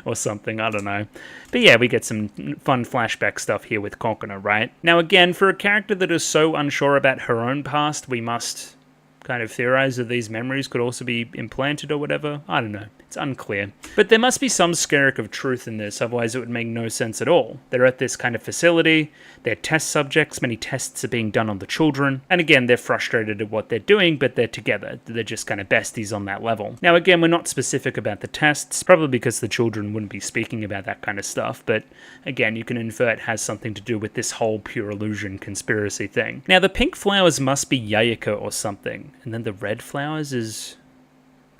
Or something, I don't know. But yeah, we get some fun flashback stuff here with Korkina, right? Now again, for a character that is so unsure about her own past, we must kind of theorize that these memories could also be implanted or whatever. I don't know. It's unclear. But there must be some skerrick of truth in this, otherwise it would make no sense at all. They're at this kind of facility, they're test subjects, many tests are being done on the children, and again, they're frustrated at what they're doing, but they're together. They're just kind of besties on that level. Now again, we're not specific about the tests, probably because the children wouldn't be speaking about that kind of stuff, but again, you can infer it has something to do with this whole pure illusion conspiracy thing. Now the pink flowers must be Yayaka or something, and then the red flowers is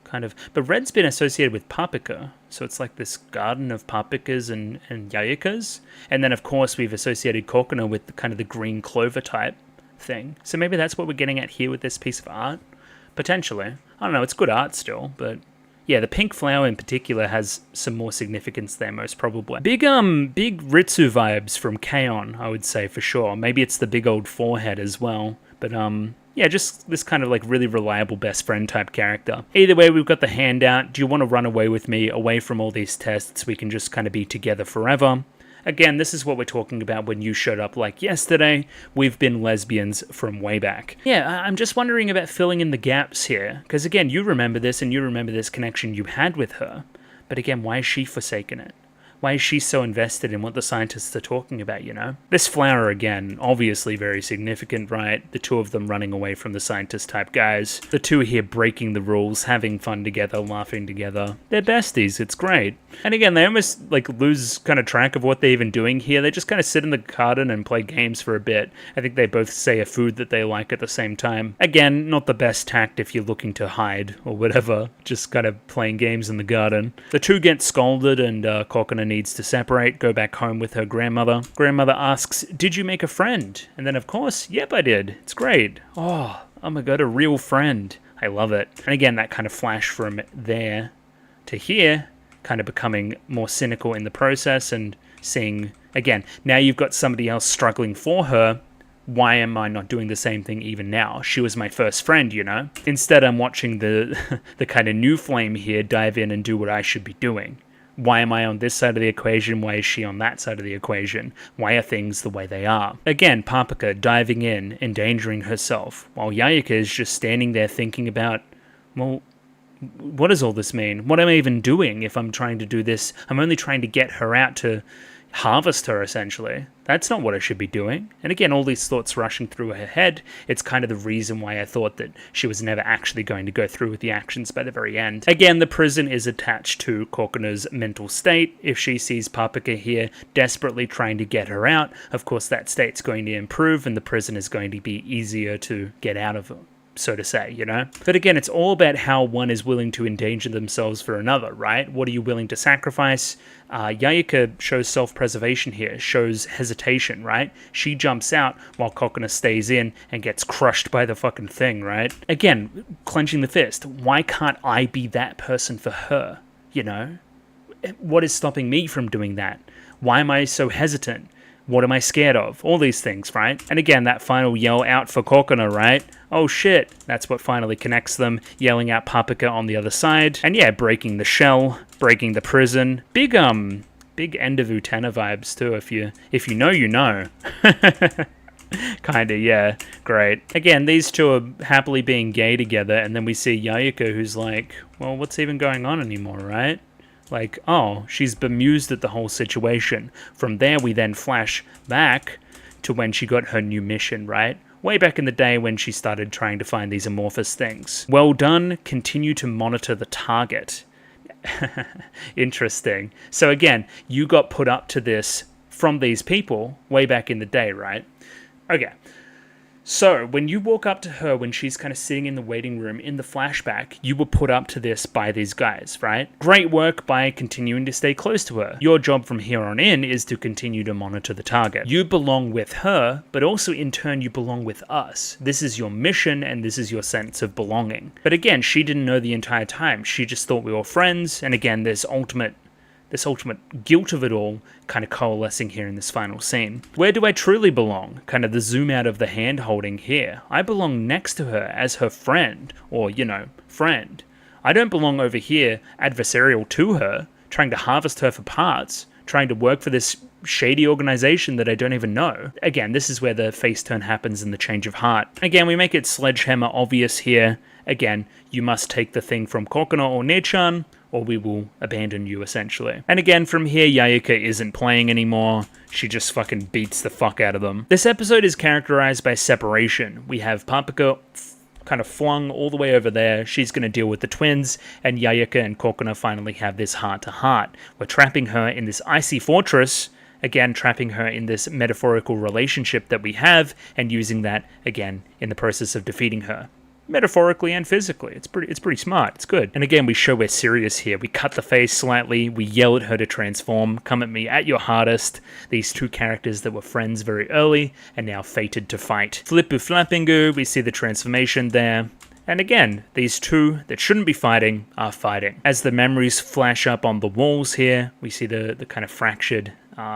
kind of, but red's been associated with Paprika, so it's like this garden of Paprikas and Yayakas, and then of course we've associated Korkina with the, kind of the green clover type thing, so maybe that's what we're getting at here with this piece of art, potentially. I don't know, it's good art still, but yeah, the pink flower in particular has some more significance there, most probably. Big Ritsu vibes from K-On!, I would say, for sure. Maybe it's the big old forehead as well, but yeah, just this kind of like really reliable best friend type character. Either way, we've got the handout. Do you want to run away with me, away from all these tests? We can just kind of be together forever. Again, this is what we're talking about when you showed up like yesterday. We've been lesbians from way back. Yeah, I'm just wondering about filling in the gaps here. Because again, you remember this and you remember this connection you had with her. But again, why is she forsaken it? Why is she so invested in what the scientists are talking about, you know? This flower, again, obviously very significant, right? The two of them running away from the scientist-type guys. The two here breaking the rules, having fun together, laughing together. They're besties, it's great. And again, they almost, like, lose kind of track of what they're even doing here. They just kind of sit in the garden and play games for a bit. I think they both say a food that they like at the same time. Again, not the best tact if you're looking to hide or whatever. Just kind of playing games in the garden. The two get scolded and Korkina needs to separate, go back home with her grandmother. Grandmother asks, did you make a friend? And then of course, yep, I did. It's great. Oh my god, a real friend. I love it. And again, that kind of flash from there to here, kind of becoming more cynical in the process and seeing, again, now you've got somebody else struggling for her. Why am I not doing the same thing even now? She was my first friend, you know? Instead, I'm watching the kind of new flame here dive in and do what I should be doing. Why am I on this side of the equation? Why is she on that side of the equation? Why are things the way they are? Again, Paprika diving in, endangering herself, while Yayaka is just standing there thinking about, well, what does all this mean? What am I even doing if I'm trying to do this? I'm only trying to get her out to harvest her, essentially. That's not what I should be doing. And again, all these thoughts rushing through her head. It's kind of the reason why I thought that she was never actually going to go through with the actions by the very end. Again, the prison is attached to Korkina's mental state. If she sees Paprika here desperately trying to get her out, of course that state's going to improve and the prison is going to be easier to get out of, so to say, you know? But again, it's all about how one is willing to endanger themselves for another, right? What are you willing to sacrifice? Yayaka shows self-preservation here, shows hesitation, right? She jumps out while Korkina stays in and gets crushed by the fucking thing, right? Again, clenching the fist. Why can't I be that person for her, you know? What is stopping me from doing that? Why am I so hesitant? What am I scared of? All these things, right? And again, that final yell out for Korkina, right? Oh shit, that's what finally connects them, yelling out Paprika on the other side. And yeah, breaking the shell, breaking the prison. Big End of Utena vibes too, if you know, you know. Kinda, yeah. Great. Again, these two are happily being gay together, and then we see Yayaka who's like, well, what's even going on anymore, right? Like, oh, she's bemused at the whole situation. From there, we then flash back to when she got her new mission, right? Way back in the day when she started trying to find these amorphous things. Well done, continue to monitor the target. Interesting. So again, you got put up to this from these people way back in the day, right? Okay. So, when you walk up to her when she's kind of sitting in the waiting room in the flashback, you were put up to this by these guys, right? Great work by continuing to stay close to her. Your job from here on in is to continue to monitor the target. You belong with her, but also in turn you belong with us. This is your mission and this is your sense of belonging. But again, she didn't know the entire time. She just thought we were friends, and again, this ultimate guilt of it all kind of coalescing here in this final scene. Where do I truly belong? Kind of the zoom out of the hand holding here. I belong next to her as her friend, or, friend. I don't belong over here adversarial to her, trying to harvest her for parts, trying to work for this shady organization that I don't even know. Again, this is where the face turn happens and the change of heart. Again, we make it sledgehammer obvious here. Again, you must take the thing from Kokona or Nechan, or we will abandon you, essentially. And again, from here, Yayaka isn't playing anymore. She just fucking beats the fuck out of them. This episode is characterized by separation. We have Papaka kind of flung all the way over there. She's going to deal with the twins, and Yayaka and Kokona finally have this heart-to-heart. We're trapping her in this icy fortress, again, trapping her in this metaphorical relationship that we have, and using that, again, in the process of defeating her. Metaphorically and physically. It's pretty smart. It's good. And again, we show we're serious here. We cut the face slightly. We yell at her to transform. Come at me at your hardest. These two characters that were friends very early and now fated to fight. Flippu Flappingu, we see the transformation there. And again, these two that shouldn't be fighting are fighting. As the memories flash up on the walls here, we see the kind of fractured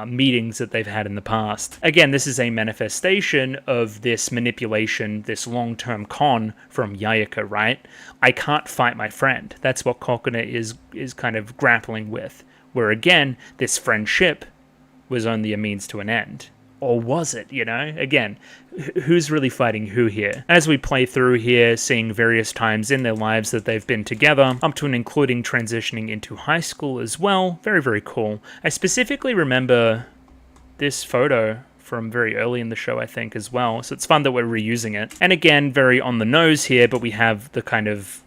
meetings that they've had in the past. Again, this is a manifestation of this manipulation, this long-term con from Yayaka, right? I can't fight my friend. That's what Kokona is kind of grappling with. Where again, this friendship was only a means to an end. Or was it, Again, who's really fighting who here? As we play through here, seeing various times in their lives that they've been together, up to and including transitioning into high school as well. Very, very cool. I specifically remember this photo from very early in the show, I think, as well. So it's fun that we're reusing it. And again, very on the nose here, but we have the kind of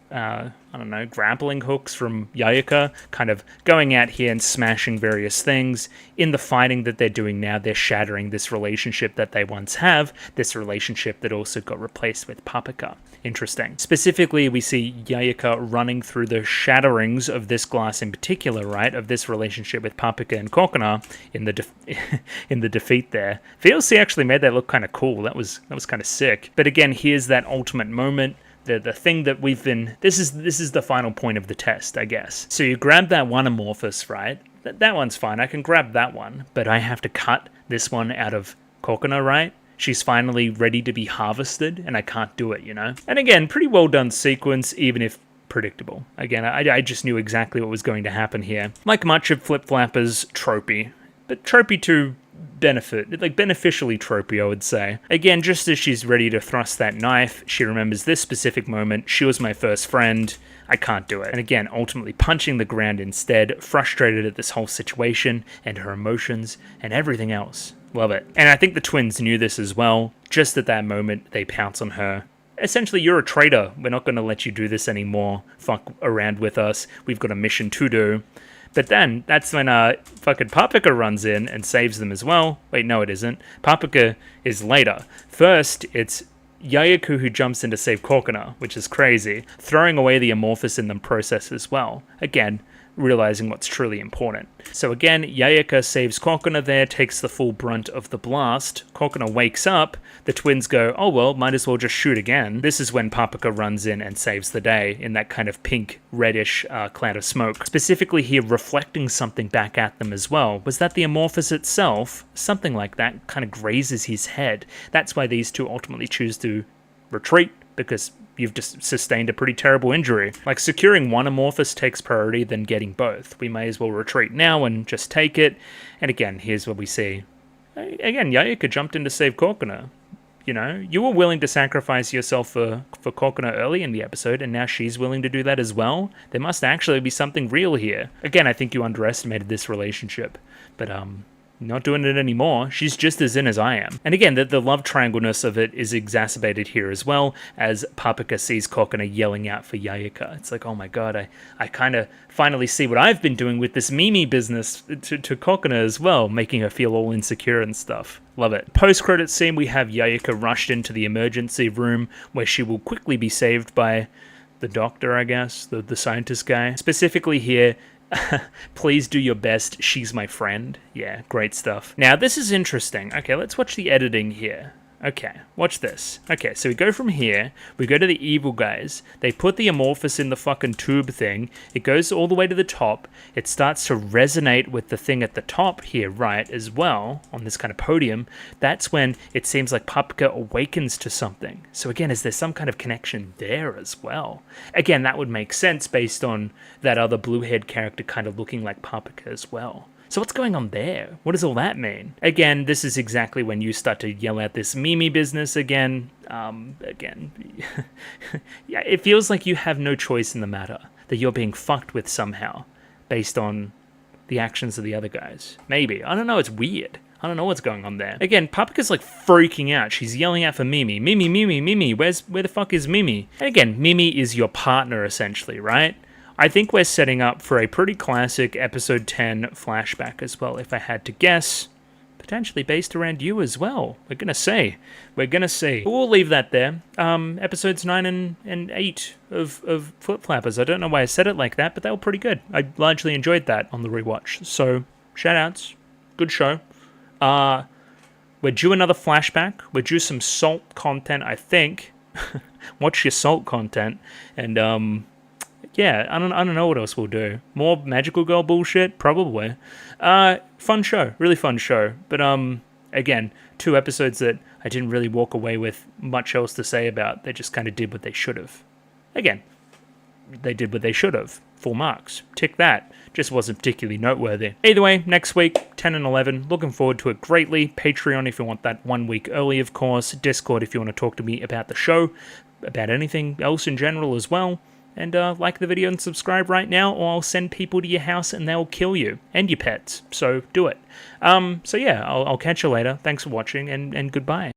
grappling hooks from Yayaka, kind of going out here and smashing various things. In the fighting that they're doing now, they're shattering this relationship that they once have, this relationship that also got replaced with Papaka. Interesting. Specifically, we see Yayaka running through the shatterings of this glass in particular, right, of this relationship with Papaka and Kokona in the defeat there. VLC actually made that look kind of cool. That was kind of sick. But again, here's that ultimate moment. The thing that we've been... This is the final point of the test, I guess. So you grab that one amorphous, right? That one's fine. I can grab that one. But I have to cut this one out of Kokona, right? She's finally ready to be harvested, and I can't do it, And again, pretty well done sequence, even if predictable. Again, I just knew exactly what was going to happen here. Like much of Flip Flapper's tropey. But tropey to benefit, like beneficially tropey, I would say. Again, just as she's ready to thrust that knife, she remembers this specific moment. She was my first friend. I can't do it. And again, ultimately punching the ground instead, frustrated at this whole situation and her emotions and everything else. Love it. And I think the twins knew this as well. Just at that moment, they pounce on her. Essentially, you're a traitor. We're not going to let you do this anymore. Fuck around with us. We've got a mission to do. But then, that's when fucking Papaka runs in and saves them as well. Wait, no it isn't. Papaka is later. First, it's Yayaka who jumps in to save Kokona, which is crazy. Throwing away the amorphous in the process as well. Again, realizing what's truly important. So again, Yayaka saves Kokona there, takes the full brunt of the blast. Kokona wakes up. The twins go, oh well, might as well just shoot again. This is when Papaka runs in and saves the day in that kind of pink, reddish cloud of smoke. Specifically here, reflecting something back at them as well. Was that the amorphous itself? Something like that kind of grazes his head. That's why these two ultimately choose to retreat, because you've just sustained a pretty terrible injury. Like, securing one amorphous takes priority than getting both. We may as well retreat now and just take it. And again, here's what we see. Again, Yayaka jumped in to save Kokona. You were willing to sacrifice yourself for Kokona early in the episode, and now she's willing to do that as well. There must actually be something real here. Again, I think you underestimated this relationship. But, not doing it anymore. She's just as in as I am. And again, the love triangleness of it is exacerbated here as well, as Paprika sees Kokona yelling out for Yayaka. It's like, oh my god, I kind of finally see what I've been doing with this Mimi business to Kokona as well, making her feel all insecure and stuff. Love it. Post-credit scene, we have Yayaka rushed into the emergency room, where she will quickly be saved by the doctor, I guess, the scientist guy. Specifically here, please do your best, she's my friend. Yeah, great stuff. Now, this is interesting. Okay, let's watch the editing here. Okay, watch this. Okay, so we go from here, we go to the evil guys, they put the Amorphous in the fucking tube thing, it goes all the way to the top, it starts to resonate with the thing at the top here, right, as well, on this kind of podium. That's when it seems like Paprika awakens to something. So again, is there some kind of connection there as well? Again, that would make sense based on that other blue-haired character kind of looking like Paprika as well. So what's going on there? What does all that mean? Again, this is exactly when you start to yell at this Mimi business again. Yeah, it feels like you have no choice in the matter, that you're being fucked with somehow, based on the actions of the other guys. Maybe. I don't know, it's weird. I don't know what's going on there. Again, Paprika's like freaking out. She's yelling out for Mimi. Mimi, Mimi, Mimi, where the fuck is Mimi? And again, Mimi is your partner, essentially, right? I think we're setting up for a pretty classic episode 10 flashback as well, if I had to guess. Potentially based around you as well. We're gonna see. But we'll leave that there. Episodes 9 and 8 of Flip Flappers. I don't know why I said it like that, but they were pretty good. I largely enjoyed that on the rewatch. So, shout-outs. Good show. We're due another flashback. We're due some salt content, I think. Watch your salt content. And, yeah, I don't know what else we'll do. More Magical Girl bullshit? Probably. Fun show. Really fun show. But, again, 2 episodes that I didn't really walk away with much else to say about. They just kind of did what they should have. Again, they did what they should have. Full marks. Tick that. Just wasn't particularly noteworthy. Either way, next week, 10 and 11. Looking forward to it greatly. Patreon if you want that 1 week early, of course. Discord if you want to talk to me about the show. About anything else in general as well. And like the video and subscribe right now, or I'll send people to your house and they'll kill you. And your pets. So do it. So yeah, I'll catch you later. Thanks for watching, and goodbye.